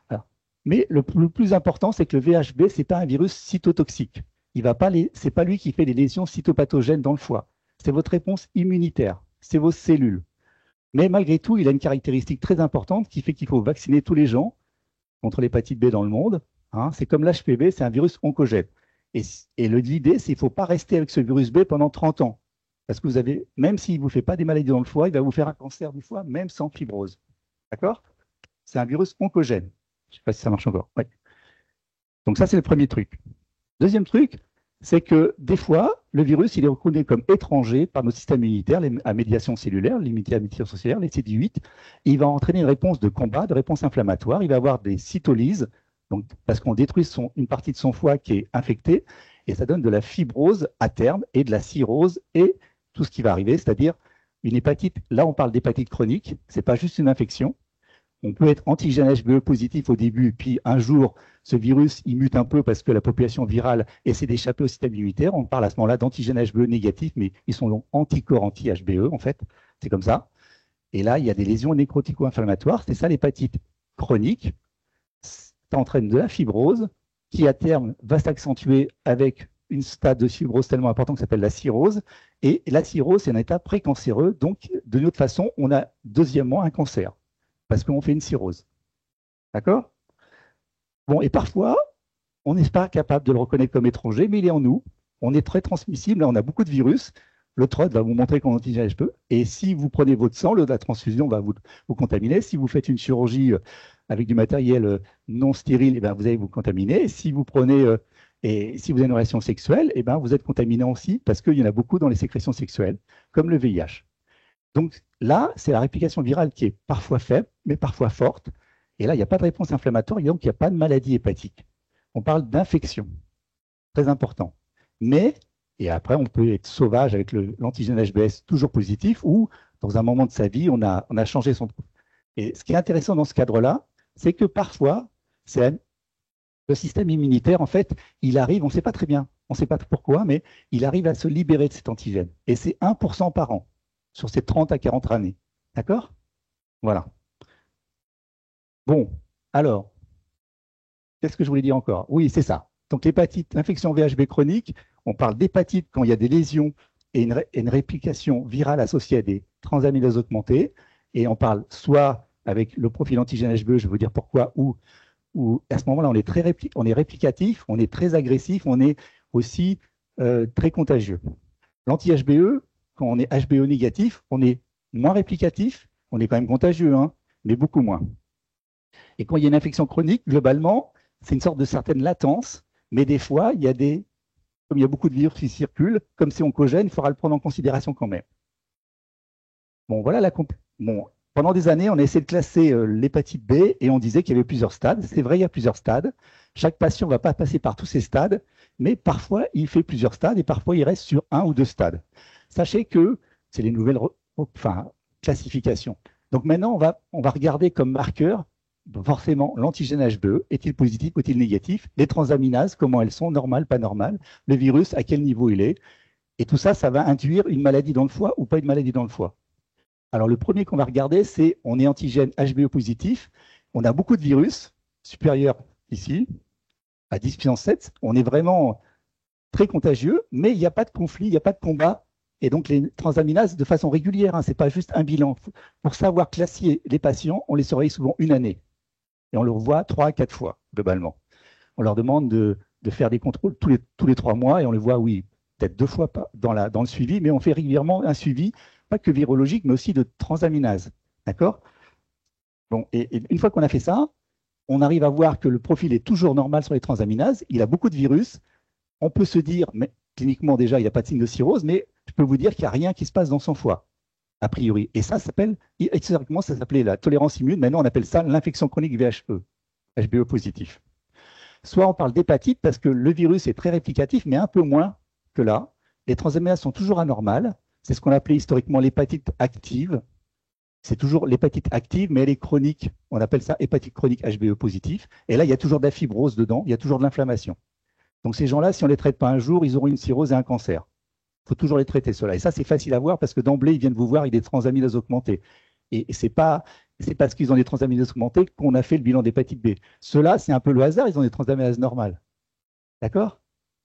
Alors, mais le plus important, c'est que le VHB, ce n'est pas un virus cytotoxique. Ce n'est pas lui qui fait les lésions cytopathogènes dans le foie. C'est votre réponse immunitaire, c'est vos cellules. Mais malgré tout, il a une caractéristique très importante qui fait qu'il faut vacciner tous les gens contre l'hépatite B dans le monde. Hein. C'est comme l'HPV, c'est un virus oncogène. Et l'idée, c'est qu'il ne faut pas rester avec ce virus B pendant 30 ans. Parce que même s'il ne vous fait pas des maladies dans le foie, il va vous faire un cancer du foie, même sans fibrose. D'accord? C'est un virus oncogène. Je ne sais pas si ça marche encore. Ouais. Donc ça, c'est le premier truc. Deuxième truc, c'est que des fois, le virus, il est reconnu comme étranger par notre système immunitaire, à médiation cellulaire, l'immunité à médiation cellulaire, les CD8. Il va entraîner une réponse de combat, de réponse inflammatoire. Il va avoir des cytolyses, donc, parce qu'on détruit une partie de son foie qui est infectée, et ça donne de la fibrose à terme et de la cirrhose et tout ce qui va arriver, c'est-à-dire une hépatite. Là, on parle d'hépatite chronique, ce n'est pas juste une infection. On peut être antigène HBE positif au début, puis un jour, ce virus, il mute un peu parce que la population virale essaie d'échapper au système immunitaire. On parle à ce moment-là d'antigène HBE négatif, mais ils sont donc anticorps anti-HBE, en fait. C'est comme ça. Et là, il y a des lésions nécrotico-inflammatoires. C'est ça l'hépatite chronique. Ça entraîne de la fibrose qui, à terme, va s'accentuer avec une stade de fibrose tellement important qui s'appelle la cirrhose. Et la cirrhose, c'est un état précancéreux. Donc, de notre façon, on a deuxièmement un cancer parce qu'on fait une cirrhose. D'accord? Bon, et parfois, on n'est pas capable de le reconnaître comme étranger, mais il est en nous. On est très transmissible, on a beaucoup de virus. Le TROD va vous montrer qu'on antigène HBE. Et si vous prenez votre sang, la transfusion va vous contaminer. Si vous faites une chirurgie avec du matériel non stérile, eh ben, vous allez vous contaminer. Et si vous prenez et si vous avez une relation sexuelle, eh ben, vous êtes contaminé aussi parce qu'il y en a beaucoup dans les sécrétions sexuelles, comme le VIH. Donc là, c'est la réplication virale qui est parfois faible, mais parfois forte. Et là, il n'y a pas de réponse inflammatoire, et donc il n'y a pas de maladie hépatique. On parle d'infection, très important. Mais, et après, on peut être sauvage avec l'antigène HBS toujours positif, ou dans un moment de sa vie, on a changé son... Et ce qui est intéressant dans ce cadre-là, c'est que parfois, le système immunitaire, en fait, il arrive, on ne sait pas très bien, on ne sait pas pourquoi, mais il arrive à se libérer de cet antigène. Et c'est 1% par an, sur ces 30 à 40 années. D'accord? Voilà. Bon, alors, qu'est-ce que je voulais dire encore? Oui, c'est ça. Donc l'hépatite, l'infection VHB chronique, on parle d'hépatite quand il y a des lésions et une réplication virale associée à des transaminases augmentées. Et on parle soit avec le profil antigène HBE, je vais vous dire pourquoi, ou à ce moment-là, on est réplicatif, on est très agressif, on est aussi très contagieux. L'anti-HBE, quand on est HBE négatif, on est moins réplicatif, on est quand même contagieux, hein, mais beaucoup moins. Et quand il y a une infection chronique, globalement, c'est une sorte de certaine latence, mais des fois, comme il y a beaucoup de virus qui circulent, comme c'est oncogène, il faudra le prendre en considération quand même. Bon, voilà pendant des années, on a essayé de classer l'hépatite B et on disait qu'il y avait plusieurs stades. C'est vrai, il y a plusieurs stades. Chaque patient ne va pas passer par tous ces stades, mais parfois, il fait plusieurs stades et parfois, il reste sur 1 ou 2 stades. Sachez que c'est les nouvelles classifications. Donc maintenant, on va regarder comme marqueur forcément l'antigène HBE, est-il positif, est-il négatif, les transaminases, comment elles sont, normales, pas normales, le virus, à quel niveau il est. Et tout ça, ça va induire une maladie dans le foie ou pas une maladie dans le foie. Alors le premier qu'on va regarder, c'est on est antigène HBE positif, on a beaucoup de virus, supérieurs ici, à 10 puissance 7, on est vraiment très contagieux, mais il n'y a pas de conflit, il n'y a pas de combat. Et donc, les transaminases de façon régulière, hein, ce n'est pas juste un bilan. Pour savoir classer les patients, on les surveille souvent 1 année. Et on le revoit 3 à 4 fois, globalement. On leur demande de faire des contrôles tous les 3 mois et on les voit, oui, peut-être 2 fois dans le suivi, mais on fait régulièrement un suivi, pas que virologique, mais aussi de transaminase. D'accord? Bon, et une fois qu'on a fait ça, on arrive à voir que le profil est toujours normal sur les transaminases. Il a beaucoup de virus. On peut se dire, mais cliniquement déjà, il n'y a pas de signe de cirrhose, mais je peux vous dire qu'il n'y a rien qui se passe dans son foie, a priori. Et ça s'appelle, historiquement, ça s'appelait la tolérance immune. Maintenant, on appelle ça l'infection chronique VHE, HBE positif. Soit on parle d'hépatite parce que le virus est très réplicatif, mais un peu moins que là. Les transaminases sont toujours anormales. C'est ce qu'on appelait historiquement l'hépatite active. C'est toujours l'hépatite active, mais elle est chronique. On appelle ça hépatite chronique HBE positif. Et là, il y a toujours de la fibrose dedans, il y a toujours de l'inflammation. Donc ces gens-là, si on ne les traite pas un jour, ils auront une cirrhose et un cancer. faut toujours les traiter, ceux-là. Et ça, c'est facile à voir parce que d'emblée, ils viennent vous voir avec des transaminases augmentées. Et c'est parce qu'ils ont des transaminases augmentées qu'on a fait le bilan d'hépatite B. Ceux-là, c'est un peu le hasard, ils ont des transaminases normales. D'accord?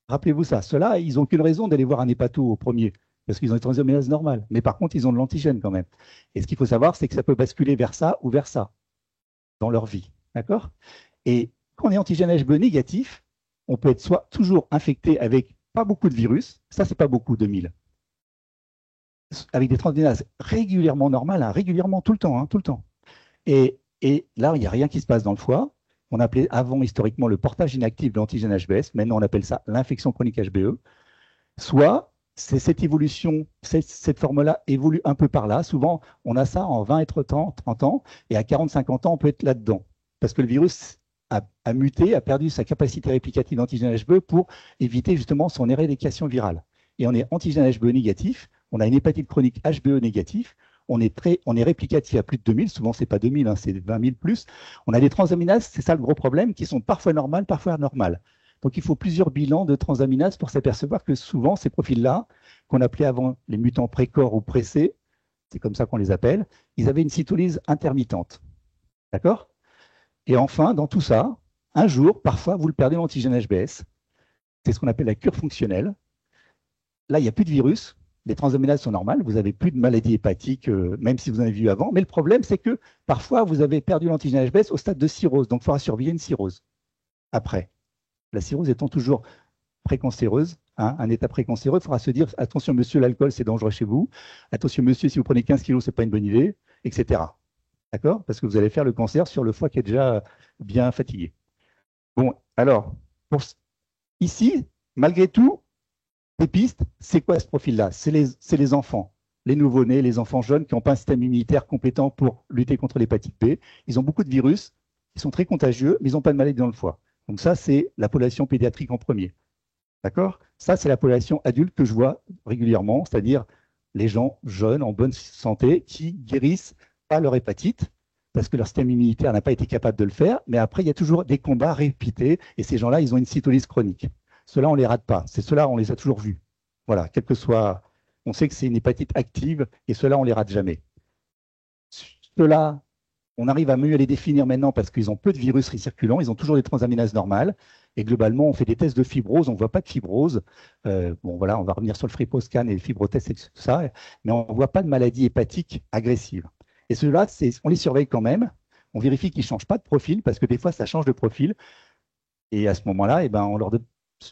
Rappelez-vous ça. Ceux-là, ils n'ont qu'une raison d'aller voir un hépato au premier, parce qu'ils ont des transaminases normales. Mais par contre, ils ont de l'antigène quand même. Et ce qu'il faut savoir, c'est que ça peut basculer vers ça ou vers ça dans leur vie. D'accord? Et quand on est antigène HBE négatif, on peut être soit toujours infecté avec pas beaucoup de virus, ça c'est pas beaucoup, 2000, avec des transaminases régulièrement normales, hein, régulièrement tout le temps, hein, tout le temps. Et là, il n'y a rien qui se passe dans le foie. On appelait avant historiquement le portage inactif de l'antigène HBS, maintenant on appelle ça l'infection chronique HBE. Soit c'est cette évolution, cette forme-là évolue un peu par là. Souvent, on a ça en 20 et 30 ans, et à 40-50 ans, on peut être là-dedans. Parce que le virus a muté, a perdu sa capacité réplicative d'antigène HBE pour éviter justement son éradication virale. Et on est antigène HBE négatif, on a une hépatite chronique HBE négatif, on est réplicatif à plus de 2000, souvent c'est pas 2000, hein, c'est 20 000 plus. On a des transaminases, c'est ça le gros problème, qui sont parfois normales, parfois anormales. Donc il faut plusieurs bilans de transaminases pour s'apercevoir que souvent ces profils-là, qu'on appelait avant les mutants précors ou pressés, c'est comme ça qu'on les appelle, ils avaient une cytolyse intermittente. D'accord? Et enfin, dans tout ça, un jour, parfois, vous le perdez l'antigène HBS. C'est ce qu'on appelle la cure fonctionnelle. Là, il n'y a plus de virus. Les transaminases sont normales. Vous n'avez plus de maladie hépatique, même si vous en avez vu avant. Mais le problème, c'est que parfois, vous avez perdu l'antigène HBS au stade de cirrhose. Donc, il faudra surveiller une cirrhose après. La cirrhose étant toujours précancéreuse, hein, un état précancéreux, il faudra se dire attention, monsieur, l'alcool, c'est dangereux chez vous. Attention, monsieur, si vous prenez 15 kilos, ce n'est pas une bonne idée, etc. D'accord? Parce que vous allez faire le cancer sur le foie qui est déjà bien fatigué. Bon, alors, ici, malgré tout, les pistes, c'est quoi ce profil-là? C'est les enfants, les nouveau-nés, les enfants jeunes qui n'ont pas un système immunitaire compétent pour lutter contre l'hépatite B. Ils ont beaucoup de virus, ils sont très contagieux, mais ils n'ont pas de maladie dans le foie. Donc ça, c'est la population pédiatrique en premier. D'accord? Ça, c'est la population adulte que je vois régulièrement, c'est-à-dire les gens jeunes, en bonne santé, qui guérissent pas leur hépatite, parce que leur système immunitaire n'a pas été capable de le faire, mais après, il y a toujours des combats répétés, et ces gens-là, ils ont une cytolyse chronique. Ceux-là, on ne les rate pas. Ceux-là, on les a toujours vus. Voilà, quel que soit... On sait que c'est une hépatite active, et ceux-là, on ne les rate jamais. Ceux-là, on arrive à mieux les définir maintenant parce qu'ils ont peu de virus récirculants, ils ont toujours des transaminases normales, et globalement, on fait des tests de fibrose, on ne voit pas de fibrose. Bon, voilà, on va revenir sur le FibroScan et le fibrotest et tout ça, mais on ne voit pas de maladie hépatique agressive. Et ceux-là, on les surveille quand même, on vérifie qu'ils ne changent pas de profil, parce que des fois, ça change de profil, et à ce moment-là, eh ben,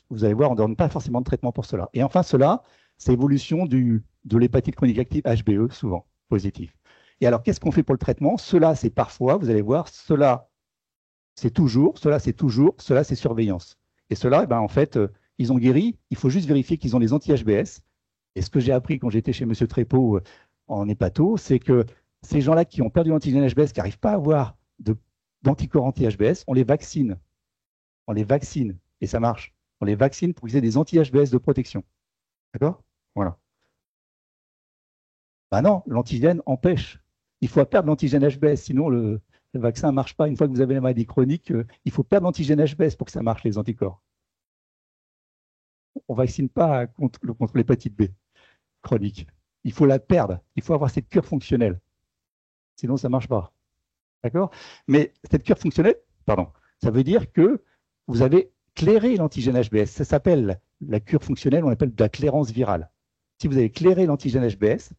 vous allez voir, on ne donne pas forcément de traitement pour cela. Et enfin, cela, c'est l'évolution de l'hépatite chronique active HBE, souvent positif. Et alors, qu'est-ce qu'on fait pour le traitement? Cela, c'est parfois, vous allez voir, cela, c'est toujours, cela, c'est toujours, cela, c'est surveillance. Et cela, eh ben, en fait, ils ont guéri, il faut juste vérifier qu'ils ont les anti-HBS. Et ce que j'ai appris quand j'étais chez M. Trépeau en hépato, c'est que ces gens-là qui ont perdu l'antigène HBS, qui n'arrivent pas à avoir d'anticorps anti-HBS, on les vaccine. On les vaccine, et ça marche. On les vaccine pour qu'ils aient des anti-HBS de protection. D'accord? Voilà. Ben non, l'antigène empêche. Il faut perdre l'antigène HBS, sinon le vaccin ne marche pas. Une fois que vous avez la maladie chronique, il faut perdre l'antigène HBS pour que ça marche, les anticorps. On ne vaccine pas contre l'hépatite B chronique. Il faut la perdre. Il faut avoir cette cure fonctionnelle. Sinon, ça ne marche pas. D'accord? Mais cette cure fonctionnelle, pardon, ça veut dire que vous avez clairé l'antigène HBS. Ça s'appelle la cure fonctionnelle, on appelle de la clairance virale. Si vous avez clairé l'antigène HBS,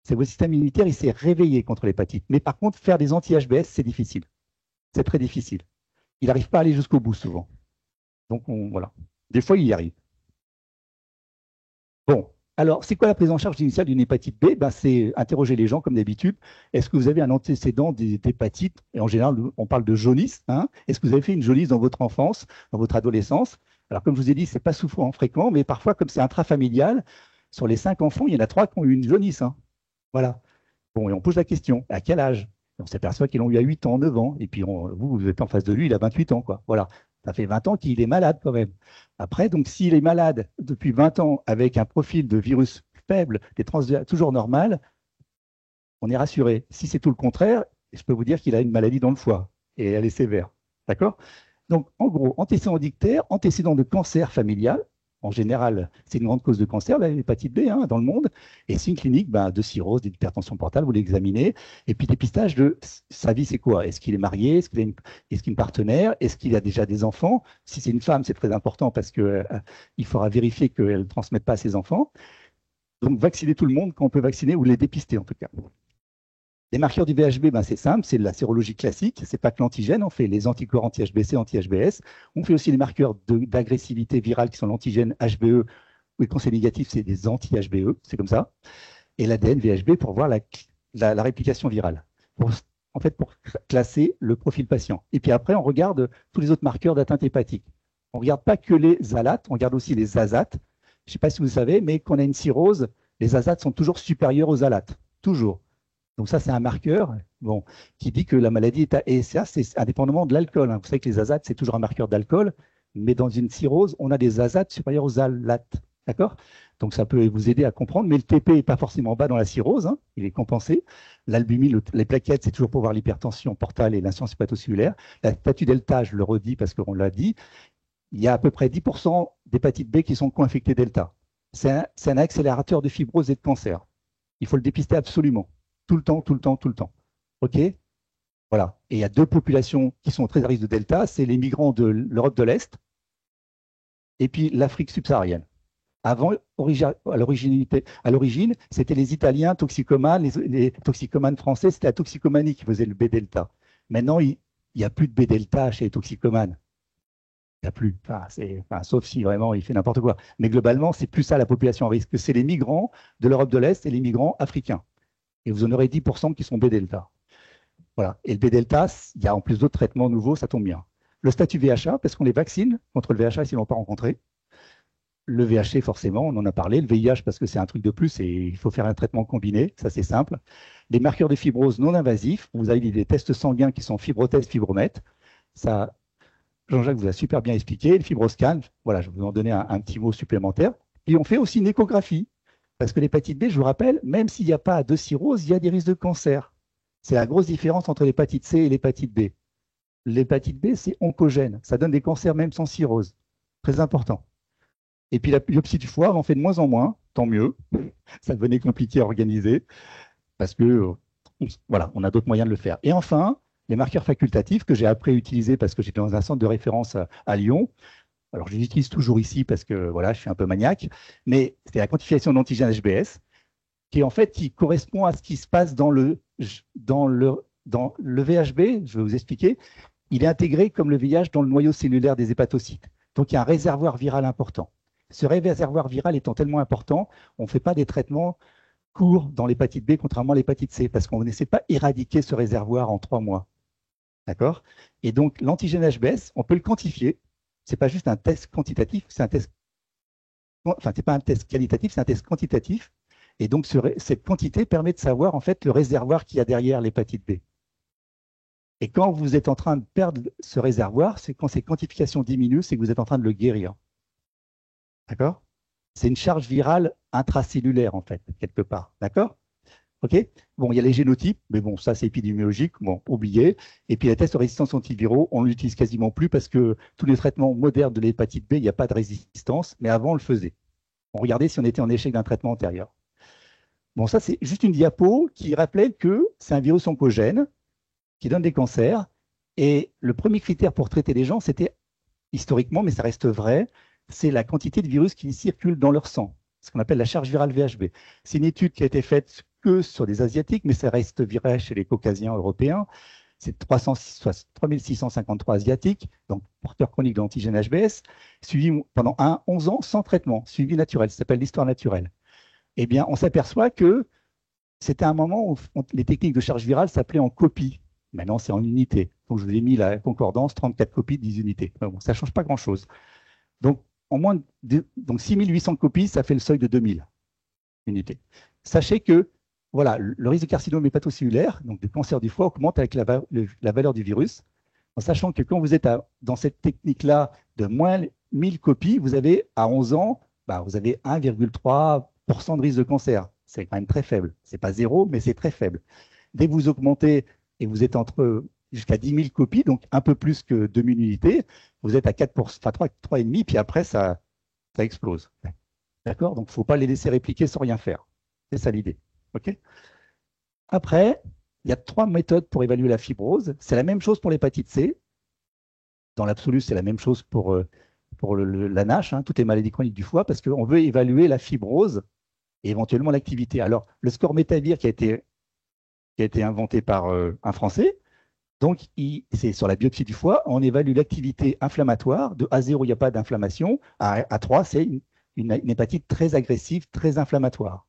c'est votre système immunitaire, il s'est réveillé contre l'hépatite. Mais par contre, faire des anti-HBS, c'est difficile. C'est très difficile. Il n'arrive pas à aller jusqu'au bout souvent. Donc, voilà. Des fois, il y arrive. Bon, alors, c'est quoi la prise en charge initiale d'une hépatite B? Ben, c'est interroger les gens comme d'habitude. Est-ce que vous avez un antécédent d'hépatite? Et en général, on parle de jaunisse. Hein? Est-ce que vous avez fait une jaunisse dans votre enfance, dans votre adolescence? Alors, comme je vous ai dit, ce n'est pas souvent fréquent, mais parfois, comme c'est intrafamilial, sur les 5 enfants, il y en a 3 qui ont eu une jaunisse. Hein? Voilà. Bon, et on pose la question, à quel âge? On s'aperçoit qu'ils l'ont eu à 8 ans, 9 ans, et puis vous êtes en face de lui, il a 28 ans, quoi. Voilà. Ça fait 20 ans qu'il est malade quand même. Après, donc, s'il est malade depuis 20 ans avec un profil de virus faible, toujours normal, on est rassuré. Si c'est tout le contraire, je peux vous dire qu'il a une maladie dans le foie, et elle est sévère. D'accord? Donc, en gros, antécédent dictaire, antécédent de cancer familial, En général, c'est une grande cause de cancer, l'hépatite B, hein, dans le monde. Et signe clinique de cirrhose, d'hypertension portale, vous l'examinez. Et puis dépistage de sa vie, c'est quoi? Est-ce qu'il est marié? Est-ce qu'il a une partenaire? Est-ce qu'il a déjà des enfants? Si c'est une femme, c'est très important parce qu'il faudra vérifier qu'elle ne transmette pas à ses enfants. Donc, vacciner tout le monde quand on peut vacciner ou les dépister en tout cas. Les marqueurs du VHB, c'est simple, c'est de la sérologie classique. C'est pas que l'antigène, on fait les anticorps anti-HBC, anti-HBS. On fait aussi les marqueurs d'agressivité virale qui sont l'antigène HBE, ou quand c'est négatif, c'est des anti-HBE, c'est comme ça. Et l'ADN VHB pour voir la réplication virale. Pour classer le profil patient. Et puis après, on regarde tous les autres marqueurs d'atteinte hépatique. On ne regarde pas que les alates, on regarde aussi les azates. Je ne sais pas si vous savez, mais quand on a une cirrhose, les azates sont toujours supérieurs aux alates. Toujours. Donc ça, c'est un marqueur qui dit que la maladie est à... Et ça, c'est indépendamment de l'alcool. Vous savez que les azates, c'est toujours un marqueur d'alcool, mais dans une cirrhose, on a des azates supérieurs aux alates. D'accord? Donc ça peut vous aider à comprendre, mais le TP n'est pas forcément bas dans la cirrhose, hein, il est compensé. L'albumine, les plaquettes, c'est toujours pour voir l'hypertension portale et l'insuffisance hépatocellulaire. La statue delta, je le redis parce qu'on l'a dit, il y a à peu près 10% d'hépatite B qui sont co-infectés delta. C'est un accélérateur de fibrose et de cancer. Il faut le dépister absolument. Tout le temps, tout le temps, tout le temps. OK? Voilà. Et il y a deux populations qui sont très à risque de delta, c'est les migrants de l'Europe de l'Est et puis l'Afrique subsaharienne. Avant, à l'origine, c'était les Italiens toxicomanes, les toxicomanes français, c'était la toxicomanie qui faisait le B-delta. Maintenant, il n'y a plus de B-delta chez les toxicomanes. Il n'y a plus. Sauf si vraiment il fait n'importe quoi. Mais globalement, c'est plus ça la population à risque. C'est les migrants de l'Europe de l'Est et les migrants africains. Et vous en aurez 10% qui sont B-delta. Voilà. Et le B-delta, il y a en plus d'autres traitements nouveaux, ça tombe bien. Le statut VHA, parce qu'on les vaccine contre le VHA s'ils ne l'ont pas rencontré. Le VHC, forcément, on en a parlé. Le VIH, parce que c'est un truc de plus et il faut faire un traitement combiné. Ça, c'est simple. Les marqueurs de fibrose non invasifs. Vous avez des tests sanguins qui sont fibrotest, fibromètre. Ça, Jean-Jacques vous a super bien expliqué. Le fibroscan, voilà, je vais vous en donner un petit mot supplémentaire. Et on fait aussi une échographie. Parce que l'hépatite B, je vous rappelle, même s'il n'y a pas de cirrhose, il y a des risques de cancer. C'est la grosse différence entre l'hépatite C et l'hépatite B. L'hépatite B, c'est oncogène. Ça donne des cancers même sans cirrhose. Très important. Et puis la biopsie du foie, on en fait de moins en moins, tant mieux. Ça devenait compliqué à organiser parce que voilà, on a d'autres moyens de le faire. Et enfin, les marqueurs facultatifs que j'ai après utilisés parce que j'étais dans un centre de référence à Lyon. Alors je les utilise toujours ici parce que voilà, je suis un peu maniaque, mais c'est la quantification d'antigène HBS qui correspond à ce qui se passe dans le VHB. Je vais vous expliquer. Il est intégré comme le VIH dans le noyau cellulaire des hépatocytes. Donc il y a un réservoir viral important. Ce réservoir viral étant tellement important, on ne fait pas des traitements courts dans l'hépatite B, contrairement à l'hépatite C, parce qu'on n'essaie pas d'éradiquer ce réservoir en 3 mois. D'accord? Et donc, l'antigène HBS, on peut le quantifier. Ce n'est pas juste un test quantitatif, c'est un test. Enfin, c'est pas un test qualitatif, c'est un test quantitatif. Et donc, cette quantité permet de savoir, en fait, le réservoir qu'il y a derrière l'hépatite B. Et quand vous êtes en train de perdre ce réservoir, c'est quand ces quantifications diminuent, c'est que vous êtes en train de le guérir. D'accord? C'est une charge virale intracellulaire, en fait, quelque part. D'accord? OK? Bon, il y a les génotypes, mais bon, ça, c'est épidémiologique. Bon, oubliez. Et puis, les tests de résistance antiviraux, on ne l'utilise quasiment plus parce que tous les traitements modernes de l'hépatite B, il n'y a pas de résistance, mais avant, on le faisait. On regardait si on était en échec d'un traitement antérieur. Bon, ça, c'est juste une diapo qui rappelait que c'est un virus oncogène qui donne des cancers. Et le premier critère pour traiter les gens, c'était historiquement, mais ça reste vrai, c'est la quantité de virus qui circulent dans leur sang, ce qu'on appelle la charge virale VHB. C'est une étude qui a été faite que sur des Asiatiques, mais ça reste vrai chez les Caucasiens européens. C'est 3653 Asiatiques, donc porteurs chroniques de l'antigène HBS, suivis pendant 11 ans sans traitement, suivi naturel, ça s'appelle l'histoire naturelle. Eh bien, on s'aperçoit que c'était un moment où les techniques de charge virale s'appelaient en copie. Maintenant, c'est en unité. Donc, je vous ai mis la concordance, 34 copies, 10 unités. Bon, ça ne change pas grand-chose. Donc, donc 6800 copies, ça fait le seuil de 2000 unités. Sachez que voilà, le risque de carcinome hépatocellulaire, donc de cancer du foie, augmente avec la valeur du virus, en sachant que quand vous êtes dans cette technique-là de moins 1000 copies, vous avez à 11 ans, vous avez 1,3% de risque de cancer. C'est quand même très faible. Ce n'est pas zéro, mais c'est très faible. Dès que vous augmentez et vous êtes jusqu'à 10 000 copies, donc un peu plus que 2000 unités, vous êtes à 4%, enfin 3,5%, puis après, ça ça explose. D'accord? Donc, il ne faut pas les laisser répliquer sans rien faire. C'est ça l'idée. OK? Après, il y a 3 méthodes pour évaluer la fibrose. C'est la même chose pour l'hépatite C. Dans l'absolu, c'est la même chose pour la NASH, hein, toutes les maladies chroniques du foie, parce qu'on veut évaluer la fibrose et éventuellement l'activité. Alors, le score Métavir qui a été inventé par un Français, donc c'est sur la biopsie du foie, on évalue l'activité inflammatoire. De A0, il n'y a pas d'inflammation. À 3, c'est une hépatite très agressive, très inflammatoire.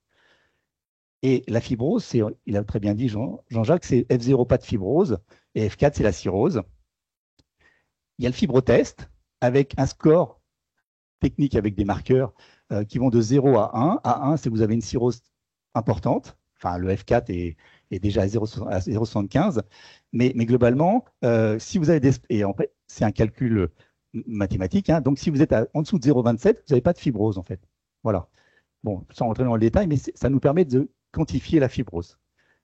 Et la fibrose, il a très bien dit Jean-Jacques, c'est F0, pas de fibrose, et F4, c'est la cirrhose. Il y a le fibrotest avec un score technique avec des marqueurs qui vont de 0 à 1. À 1, c'est que vous avez une cirrhose importante. Enfin, le F4 est déjà à 0,75. Mais globalement, si vous avez des... Et en fait, c'est un calcul mathématique. Hein, donc, si vous êtes en dessous de 0,27, vous n'avez pas de fibrose, en fait. Voilà. Bon, sans rentrer dans le détail, mais ça nous permet de quantifier la fibrose.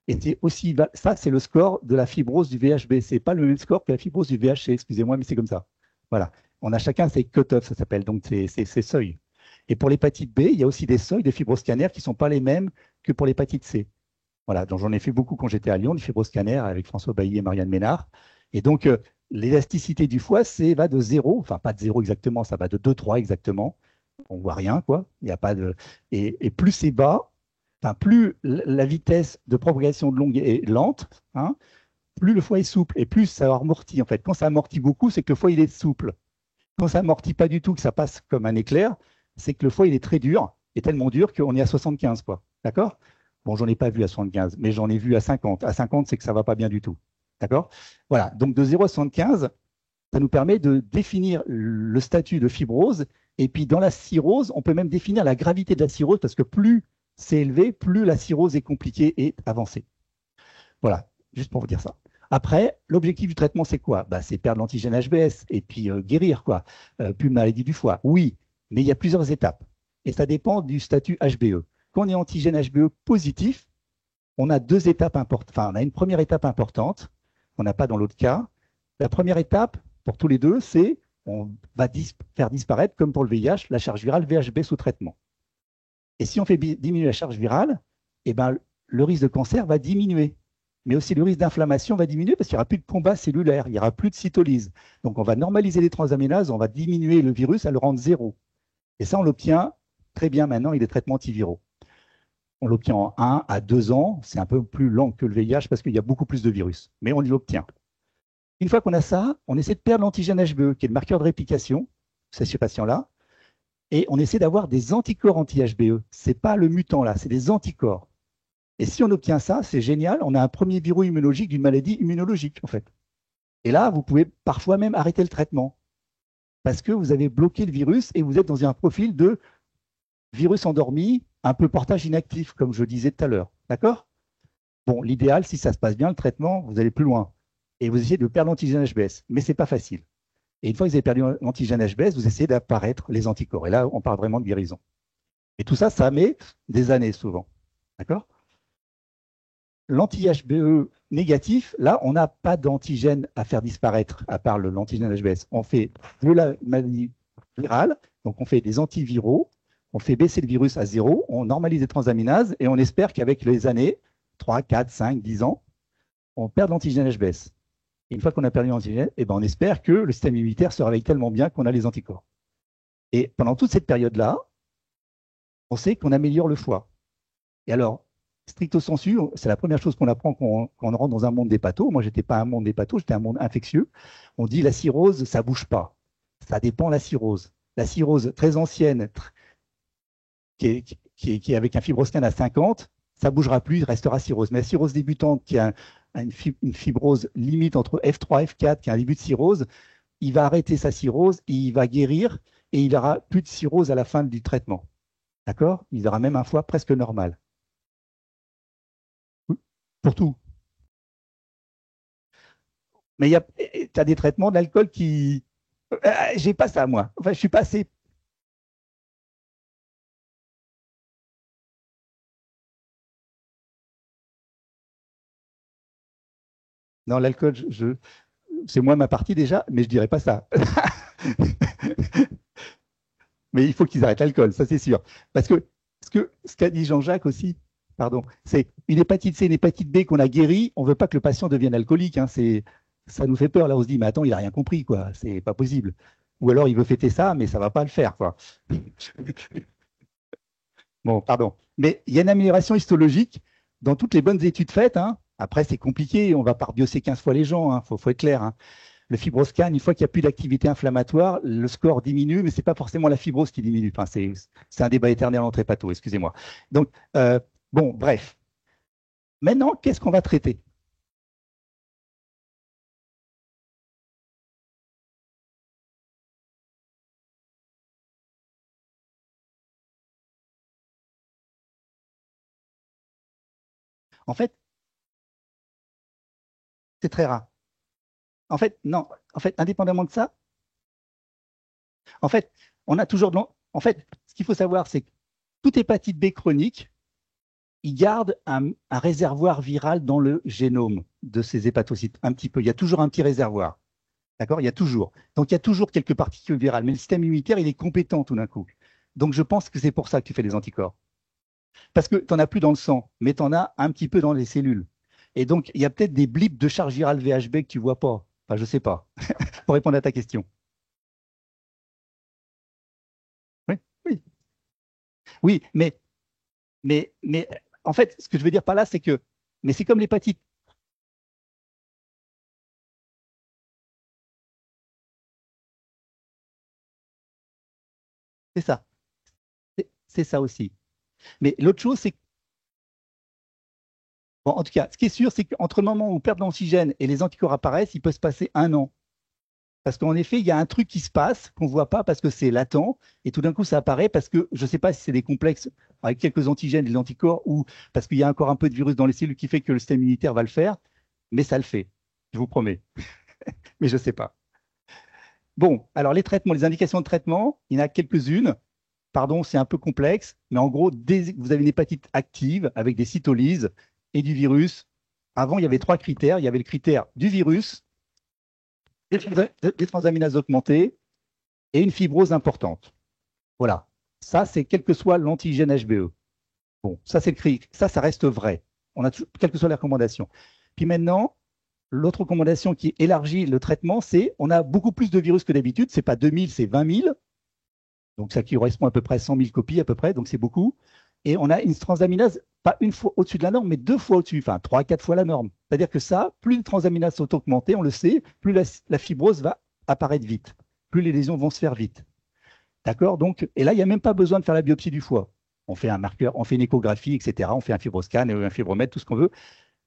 Et c'est aussi, ça, c'est le score de la fibrose du VHB. Ce n'est pas le même score que la fibrose du VHC, excusez-moi, mais c'est comme ça. Voilà. On a chacun ses cut-offs, ça s'appelle, donc ces seuils. Et pour l'hépatite B, il y a aussi des seuils de fibroscanner qui ne sont pas les mêmes que pour l'hépatite C. Voilà, donc j'en ai fait beaucoup quand j'étais à Lyon, du fibroscanner avec François Bailly et Marianne Ménard. Et donc, l'élasticité du foie, va de 0, enfin pas de 0 exactement, ça va de 2, 3 exactement. On ne voit rien, quoi. Il n'y a pas de... Et plus c'est bas, enfin, plus la vitesse de propagation de l'ongle est lente, hein, plus le foie est souple et plus ça amortit. En fait, quand ça amortit beaucoup, c'est que le foie il est souple. Quand ça amortit pas du tout, que ça passe comme un éclair, c'est que le foie il est très dur, et tellement dur qu'on est à 75, quoi. D'accord? Bon, j'en ai pas vu à 75, mais j'en ai vu à 50. À 50, c'est que ça va pas bien du tout. D'accord? Voilà. Donc de 0 à 75, ça nous permet de définir le statut de fibrose. Et puis dans la cirrhose, on peut même définir la gravité de la cirrhose parce que plus c'est élevé, plus la cirrhose est compliquée et avancée. Voilà, juste pour vous dire ça. Après, l'objectif du traitement, c'est quoi? C'est perdre l'antigène HBS et puis guérir, quoi. Plus de maladie du foie. Oui, mais il y a plusieurs étapes. Et ça dépend du statut HBE. Quand on est antigène HBE positif, on a 2 étapes importantes. Enfin, on a une première étape importante, qu'on n'a pas dans l'autre cas. La première étape, pour tous les deux, c'est on va faire disparaître, comme pour le VIH, la charge virale VHB sous traitement. Et si on fait diminuer la charge virale, eh ben, le risque de cancer va diminuer. Mais aussi le risque d'inflammation va diminuer parce qu'il n'y aura plus de combat cellulaire, il n'y aura plus de cytolyse. Donc on va normaliser les transaminases, on va diminuer le virus à le rendre 0. Et ça, on l'obtient très bien maintenant avec des traitements antiviraux. On l'obtient en 1 à 2 ans, c'est un peu plus lent que le VIH parce qu'il y a beaucoup plus de virus, mais on l'obtient. Une fois qu'on a ça, on essaie de perdre l'antigène HBE, qui est le marqueur de réplication, c'est ce patient-là, et on essaie d'avoir des anticorps anti-HBE. Ce n'est pas le mutant là, c'est des anticorps. Et si on obtient ça, c'est génial, on a un premier virus immunologique d'une maladie immunologique, en fait. Et là, vous pouvez parfois même arrêter le traitement, parce que vous avez bloqué le virus et vous êtes dans un profil de virus endormi, un peu portage inactif, comme je disais tout à l'heure. D'accord? Bon, l'idéal, si ça se passe bien, le traitement, vous allez plus loin. Et vous essayez de perdre l'antigène HBS, mais ce n'est pas facile. Et une fois que vous avez perdu l'antigène HBS, vous essayez d'apparaître les anticorps. Et là, on parle vraiment de guérison. Et tout ça, ça met des années souvent. D'accord? L'anti-HBE négatif, là, on n'a pas d'antigène à faire disparaître, à part l'antigène HBS. On fait de la maladie virale, donc on fait des antiviraux, on fait baisser le virus à 0, on normalise les transaminases, et on espère qu'avec les années, 3, 4, 5, 10 ans, on perd l'antigène HBS. Et une fois qu'on a perdu l'antigène, eh ben on espère que le système immunitaire se réveille tellement bien qu'on a les anticorps. Et pendant toute cette période-là, on sait qu'on améliore le foie. Et alors, stricto sensu, c'est la première chose qu'on apprend quand on rentre dans un monde des pathos. Moi, je n'étais pas un monde des pathos, j'étais un monde infectieux. On dit la cirrhose, ça ne bouge pas. Ça dépend de la cirrhose. La cirrhose très ancienne, qui est avec un fibroscan à 50, ça ne bougera plus, il restera cirrhose. Mais la cirrhose débutante, qui a une fibrose limite entre F3 et F4, qui a un début de cirrhose, il va arrêter sa cirrhose, il va guérir et il n'aura plus de cirrhose à la fin du traitement. D'accord? Il aura même un foie presque normal. Pour tout. Mais tu as des traitements d'alcool qui... j'ai pas ça, moi. Enfin, je suis pas assez... Non, l'alcool, c'est moi ma partie déjà, mais je dirais pas ça. Mais il faut qu'ils arrêtent l'alcool, ça c'est sûr. Parce que ce qu'a dit Jean-Jacques aussi, pardon, c'est une hépatite C, une hépatite B qu'on a guérie, on ne veut pas que le patient devienne alcoolique. Hein, ça nous fait peur. Là, on se dit, mais attends, il n'a rien compris, quoi. C'est pas possible. Ou alors il veut fêter ça, mais ça ne va pas le faire, quoi. Bon, pardon. Mais il y a une amélioration histologique dans toutes les bonnes études faites. Hein. Après, c'est compliqué, on va par biopsier 15 fois les gens, hein. Faut être clair. Hein. Le fibroscan, une fois qu'il n'y a plus d'activité inflammatoire, le score diminue, mais ce n'est pas forcément la fibrose qui diminue. Enfin, c'est un débat éternel entre hépatos, excusez-moi. Donc, bon, bref. Maintenant, qu'est-ce qu'on va traiter? En fait, c'est très rare. En fait, non. En fait, indépendamment de ça, en fait, on a toujours En fait, ce qu'il faut savoir, c'est que toute hépatite B chronique, il garde un réservoir viral dans le génome de ces hépatocytes, un petit peu. Il y a toujours un petit réservoir. D'accord? Il y a toujours. Donc, il y a toujours quelques particules virales. Mais le système immunitaire, il est compétent tout d'un coup. Donc, je pense que c'est pour ça que tu fais des anticorps. Parce que tu n'en as plus dans le sang, mais tu en as un petit peu dans les cellules. Et donc, il y a peut-être des blips de charge virale VHB que tu ne vois pas. Enfin, je ne sais pas. Pour répondre à ta question. Oui, oui. Oui, mais en fait, ce que je veux dire par là, c'est que, mais c'est comme l'hépatite. C'est ça. C'est ça aussi. Mais l'autre chose, c'est que, bon, en tout cas, ce qui est sûr, c'est qu'entre le moment où on perd l'oxygène et les anticorps apparaissent, il peut se passer un an. Parce qu'en effet, il y a un truc qui se passe qu'on ne voit pas parce que c'est latent et tout d'un coup, ça apparaît parce que je ne sais pas si c'est des complexes avec quelques antigènes et des anticorps ou parce qu'il y a encore un peu de virus dans les cellules qui fait que le système immunitaire va le faire, mais ça le fait, je vous promets. Mais je ne sais pas. Bon, alors les traitements, les indications de traitement, il y en a quelques-unes. Pardon, c'est un peu complexe, mais en gros, vous avez une hépatite active avec des cytolyses et du virus. Avant, il y avait trois critères. Il y avait le critère du virus, des transaminases augmentées et une fibrose importante. Voilà. Ça, c'est quel que soit l'antigène HBE. Bon, ça, c'est le cri. Ça reste vrai. On a quelle que soit les recommandations. Puis maintenant, l'autre recommandation qui élargit le traitement, c'est on a beaucoup plus de virus que d'habitude. C'est pas 2000, c'est 20 000. Donc, ça correspond à peu près à 100 000 copies, à peu près. Donc, c'est beaucoup. Et on a une transaminase, pas une fois au-dessus de la norme, mais deux fois au-dessus, enfin, 3 à 4 fois la norme. C'est-à-dire que ça, plus les transaminases sont augmentées, on le sait, plus la fibrose va apparaître vite, plus les lésions vont se faire vite. D'accord? Donc, et là, il n'y a même pas besoin de faire la biopsie du foie. On fait un marqueur, on fait une échographie, etc. On fait un fibroscan, un fibromètre, tout ce qu'on veut.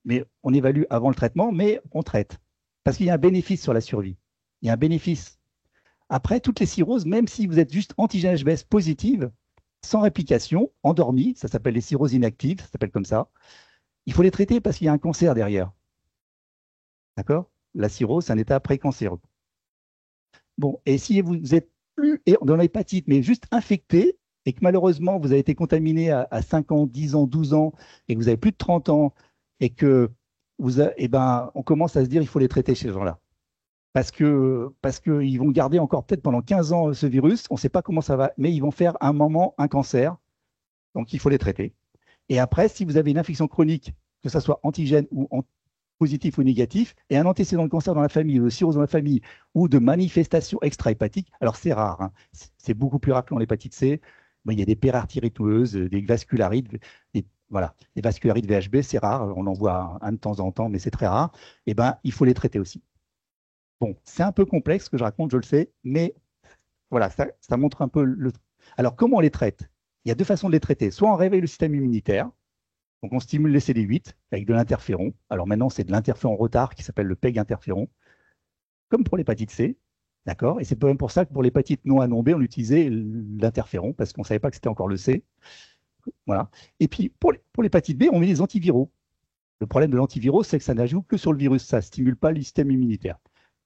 Mais on évalue avant le traitement, mais on traite. Parce qu'il y a un bénéfice sur la survie. Il y a un bénéfice. Après, toutes les cirrhoses, même si vous êtes juste antigène HBS positive, sans réplication, endormie, ça s'appelle les cirrhoses inactives, ça s'appelle comme ça, il faut les traiter parce qu'il y a un cancer derrière. D'accord? La cirrhose, c'est un état pré-cancéreux. Bon, et si vous êtes plus dans l'hépatite, mais juste infecté, et que malheureusement, vous avez été contaminé à 5 ans, 10 ans, 12 ans, et que vous avez plus de 30 ans, et que eh ben, on commence à se dire il faut les traiter chez ces gens-là. Parce qu'ils vont garder encore peut-être pendant 15 ans ce virus, on ne sait pas comment ça va, mais ils vont faire un moment un cancer, donc il faut les traiter. Et après, si vous avez une infection chronique, que ce soit antigène ou positif ou négatif, et un antécédent de cancer dans la famille, ou de cirrhose dans la famille, ou de manifestations extra-hépatiques, alors c'est rare, hein. C'est beaucoup plus rare que dans l'hépatite C. Bon, il y a des pérartérites des vascularites, voilà, les vascularites VHB, c'est rare, on en voit un de temps en temps, mais c'est très rare. Et ben, il faut les traiter aussi. Bon, c'est un peu complexe ce que je raconte, je le sais, mais voilà, ça montre un peu le. Alors, comment on les traite? Il y a deux façons de les traiter. Soit on réveille le système immunitaire, donc on stimule les CD8 avec de l'interféron. Alors maintenant, c'est de l'interféron retard qui s'appelle le PEG interféron, comme pour l'hépatite C, d'accord? Et c'est même pour ça que pour l'hépatite non A non B, on utilisait l'interféron parce qu'on ne savait pas que c'était encore le C. Voilà. Et puis pour l'hépatite B, on met des antiviraux. Le problème de l'antiviraux, c'est que ça n'ajoute que sur le virus, ça ne stimule pas le système immunitaire.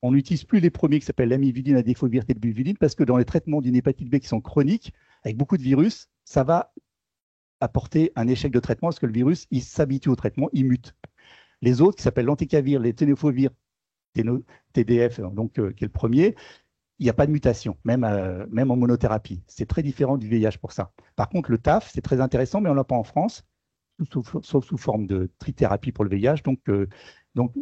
On n'utilise plus les premiers qui s'appellent l'amivudine, la défauvir et le buvudine parce que dans les traitements d'une hépatite B qui sont chroniques, avec beaucoup de virus, ça va apporter un échec de traitement parce que le virus, il s'habitue au traitement, il mute. Les autres, qui s'appellent l'anticavir, les ténéfovir, TDF, donc, qui est le premier, il n'y a pas de mutation, même en monothérapie. C'est très différent du VIH pour ça. Par contre, le TAF, c'est très intéressant, mais on ne l'a pas en France, sauf sous forme de trithérapie pour le VIH. Donc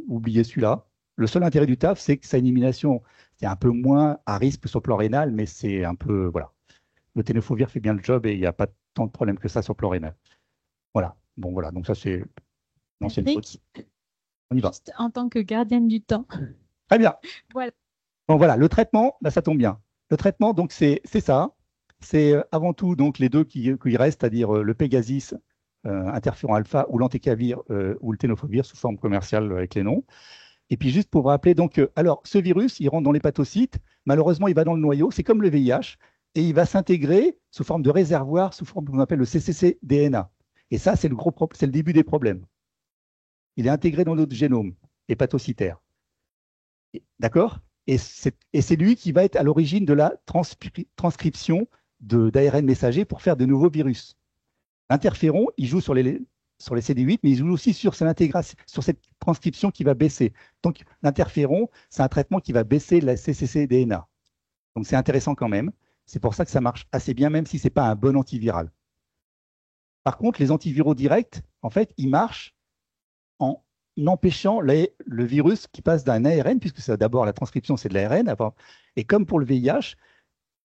oubliez celui-là. Le seul intérêt du TAF, c'est que sa élimination, c'est un peu moins à risque sur le plan rénal, mais c'est un peu, voilà. Le tenofovir fait bien le job et il n'y a pas tant de problèmes que ça sur le plan rénal. Voilà. Bon, voilà. Donc ça, c'est une ancienne faute. Patrick, On y va. juste en tant que gardienne du temps. Très bien. Voilà. Bon, voilà. Le traitement, là, ça tombe bien. Le traitement, donc, c'est ça. C'est avant tout donc les deux qui restent, c'est-à-dire le Pegasis, interféron alpha, ou l'antécavir ou le tenofovir sous forme commerciale avec les noms. Et puis juste pour vous rappeler, donc, alors ce virus, il rentre dans l'hépatocyte, malheureusement, il va dans le noyau, c'est comme le VIH, et il va s'intégrer sous forme de réservoir, sous forme qu'on appelle le cccDNA. Et ça, c'est le début des problèmes. Il est intégré dans notre génome hépatocytaire. D'accord? Et c'est lui qui va être à l'origine de la transcription d'ARN messager pour faire de nouveaux virus. L'interféron, il joue sur les CD8, mais il joue aussi sur cette transcription qui va baisser. Donc, l'interféron, c'est un traitement qui va baisser la cccDNA. Donc, c'est intéressant quand même. C'est pour ça que ça marche assez bien, même si ce n'est pas un bon antiviral. Par contre, les antiviraux directs, en fait, ils marchent en empêchant le virus qui passe d'un ARN, puisque d'abord la transcription, c'est de l'ARN. Et comme pour le VIH,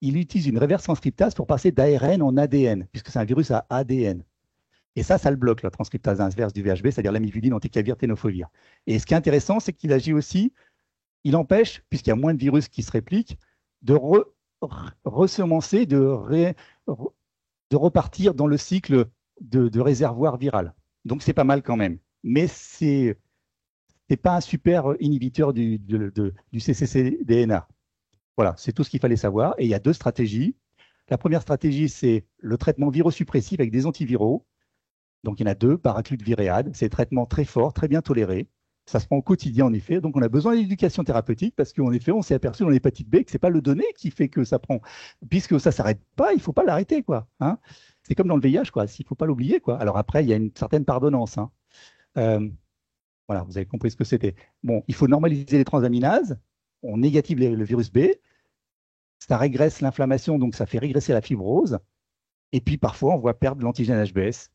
il utilise une reverse transcriptase pour passer d'ARN en ADN, puisque c'est un virus à ADN. Et ça le bloque, la transcriptase inverse du VHB, c'est-à-dire l'amivuline, antécavir, tenofovir. Et ce qui est intéressant, c'est qu'il agit aussi, il empêche, puisqu'il y a moins de virus qui se répliquent, de ressemencer, de repartir dans le cycle de réservoir viral. Donc, c'est pas mal quand même. Mais c'est pas un super inhibiteur du cccDNA. Voilà, c'est tout ce qu'il fallait savoir. Et il y a deux stratégies. La première stratégie, c'est le traitement virosuppressif avec des antiviraux. Donc, il y en a deux, paraclute viréade. C'est des traitements très forts, très bien tolérés. Ça se prend au quotidien, en effet. Donc, on a besoin d'éducation thérapeutique parce qu'en effet, on s'est aperçu dans l'hépatite B que ce n'est pas le donné qui fait que ça prend. Puisque ça ne s'arrête pas, il ne faut pas l'arrêter, quoi. Hein, c'est comme dans le VIH, quoi. Il ne faut pas l'oublier, quoi. Alors après, il y a une certaine pardonnance. Hein. Voilà, vous avez compris ce que c'était. Bon, il faut normaliser les transaminases. On négative le virus B. Ça régresse l'inflammation, donc ça fait régresser la fibrose. Et puis, parfois, on voit perdre l'antigène HBS.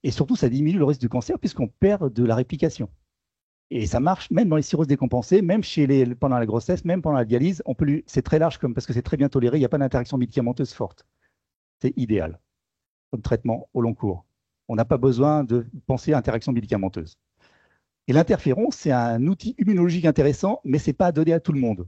Et surtout, ça diminue le risque du cancer puisqu'on perd de la réplication. Et ça marche même dans les cirrhoses décompensées, même pendant la grossesse, même pendant la dialyse. C'est très large parce que c'est très bien toléré. Il n'y a pas d'interaction médicamenteuse forte. C'est idéal comme traitement au long cours. On n'a pas besoin de penser à interaction médicamenteuse. Et l'interféron, c'est un outil immunologique intéressant, mais ce n'est pas à donner à tout le monde.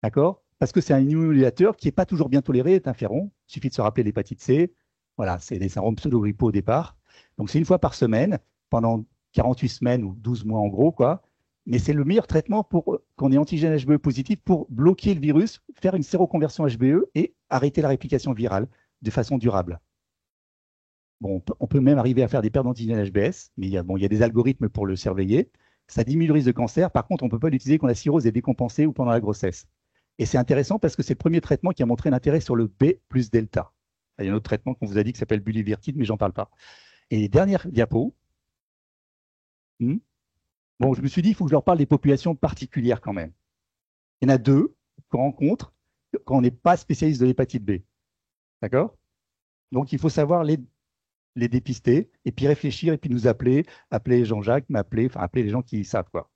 D'accord? Parce que c'est un immunomodulateur qui n'est pas toujours bien toléré, l'interféron. Il suffit de se rappeler l'hépatite C. Voilà, c'est des syndromes pseudo-grippaux au départ. Donc, c'est une fois par semaine, pendant 48 semaines ou 12 mois en gros, quoi. Mais c'est le meilleur traitement pour qu'on ait antigène HBE positif pour bloquer le virus, faire une séroconversion HBE et arrêter la réplication virale de façon durable. Bon, on peut même arriver à faire des pertes d'antigène HBS, mais il y a des algorithmes pour le surveiller. Ça diminue le risque de cancer. Par contre, on ne peut pas l'utiliser quand la cirrhose est décompensée ou pendant la grossesse. Et c'est intéressant parce que c'est le premier traitement qui a montré l'intérêt sur le B plus delta. Il y a un autre traitement qu'on vous a dit qui s'appelle bulivirtide, mais j'en parle pas. Et dernière diapo. Bon, je me suis dit, il faut que je leur parle des populations particulières quand même. Il y en a deux qu'on rencontre quand on n'est pas spécialiste de l'hépatite B. D'accord? Donc, il faut savoir les dépister et puis réfléchir et puis nous appeler Jean-Jacques, appeler les gens qui savent quoi.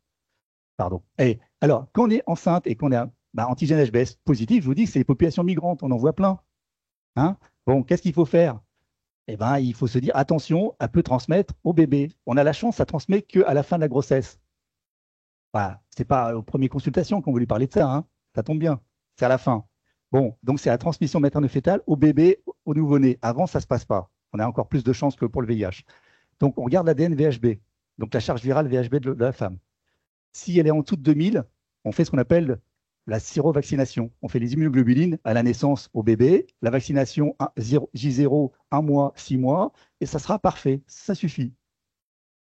Pardon. Et alors, quand on est enceinte et qu'on a antigène HBS positif, je vous dis que c'est les populations migrantes, on en voit plein. Hein? Bon, qu'est-ce qu'il faut faire? Eh ben, il faut se dire, attention, elle peut transmettre au bébé. On a la chance, ça transmet qu'à la fin de la grossesse. Voilà, c'est pas aux premières consultations qu'on veut lui parler de ça, hein. Ça tombe bien, c'est à la fin. Bon, donc c'est la transmission maternelle-fétale au bébé, au nouveau-né. Avant, ça ne se passe pas. On a encore plus de chances que pour le VIH. Donc, on regarde l'ADN VHB, donc la charge virale VHB de la femme. Si elle est en dessous de 2000, on fait ce qu'on appelle la sérovaccination. On fait les immunoglobulines à la naissance au bébé, la vaccination J0, 1 mois, 6 mois, et ça sera parfait. Ça suffit.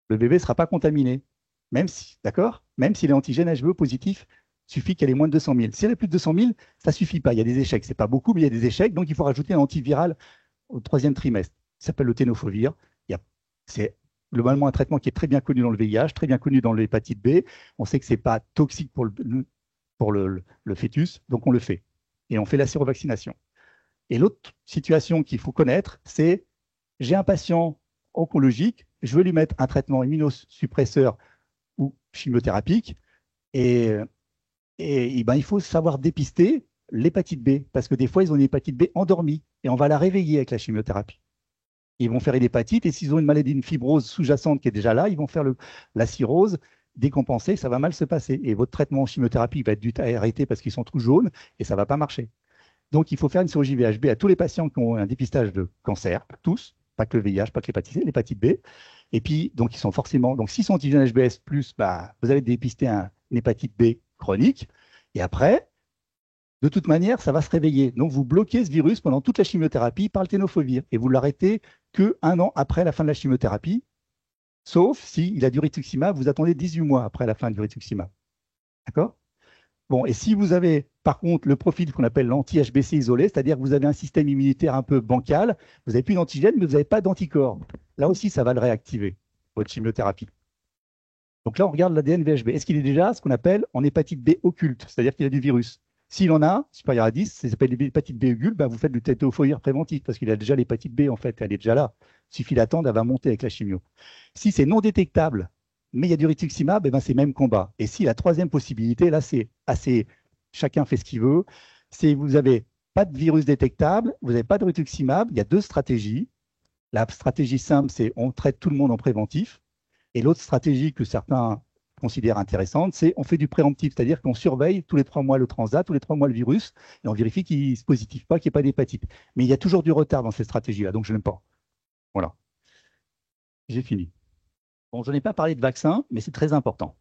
Le bébé ne sera pas contaminé. Même si, d'accord? Même si les antigènes HBE positifs, suffit qu'elle ait moins de 200 000. Si elle est plus de 200 000, ça ne suffit pas. Il y a des échecs. Ce n'est pas beaucoup, mais il y a des échecs. Donc, il faut rajouter un antiviral au 3e trimestre. Ça s'appelle le tenofovir. C'est globalement un traitement qui est très bien connu dans le VIH, très bien connu dans l'hépatite B. On sait que ce n'est pas toxique pour pour le fœtus, donc on le fait. Et on fait la sérovaccination. Et l'autre situation qu'il faut connaître, c'est j'ai un patient oncologique, je veux lui mettre un traitement immunosuppresseur ou chimiothérapique, et ben, il faut savoir dépister l'hépatite B, parce que des fois, ils ont une hépatite B endormie, et on va la réveiller avec la chimiothérapie. Ils vont faire une hépatite, et s'ils ont une maladie, une fibrose sous-jacente qui est déjà là, ils vont faire la cirrhose décompensée, ça va mal se passer. Et votre traitement en chimiothérapie va être dû arrêter parce qu'ils sont tout jaunes, et ça ne va pas marcher. Donc, il faut faire une chirurgie VHB à tous les patients qui ont un dépistage de cancer, tous, pas que le VIH, pas que l'hépatite C, l'hépatite B. Et puis, donc, ils sont forcément, donc, s'ils sont antigènes HBS+, bah, vous allez dépister une hépatite B chronique. Et après, de toute manière, ça va se réveiller. Donc, vous bloquez ce virus pendant toute la chimiothérapie par le tenofovir. Et vous l'arrêtez qu'un an après la fin de la chimiothérapie, sauf s'il a du rituximab, vous attendez 18 mois après la fin du rituximab. D'accord? Bon, et si vous avez, par contre, le profil qu'on appelle l'anti-HBC isolé, c'est-à-dire que vous avez un système immunitaire un peu bancal, vous n'avez plus d'antigène, mais vous n'avez pas d'anticorps. Là aussi, ça va le réactiver, votre chimiothérapie. Donc là, on regarde l'ADN VHB. Est-ce qu'il est déjà ce qu'on appelle en hépatite B occulte, c'est-à-dire qu'il a du virus? S'il en a, supérieur à 10, ça s'appelle l'hépatite B occulte, bah, vous faites du tenofovir préventif, parce qu'il a déjà l'hépatite B, en fait, elle est déjà là. Il suffit d'attendre, elle va monter avec la chimio. Si c'est non détectable, mais il y a du rituximab, ben c'est même combat. Et si la troisième possibilité, là, c'est assez, chacun fait ce qu'il veut, c'est vous n'avez pas de virus détectable, vous n'avez pas de rituximab, il y a deux stratégies. La stratégie simple, c'est on traite tout le monde en préventif. Et l'autre stratégie que certains considèrent intéressante, c'est on fait du préemptif, c'est-à-dire qu'on surveille tous les 3 mois le transat, tous les 3 mois le virus, et on vérifie qu'il ne se positive pas, qu'il n'y ait pas d'hépatite. Mais il y a toujours du retard dans cette stratégie-là, donc je n'aime pas. Voilà. J'ai fini. Bon, je n'ai pas parlé de vaccin, mais c'est très important.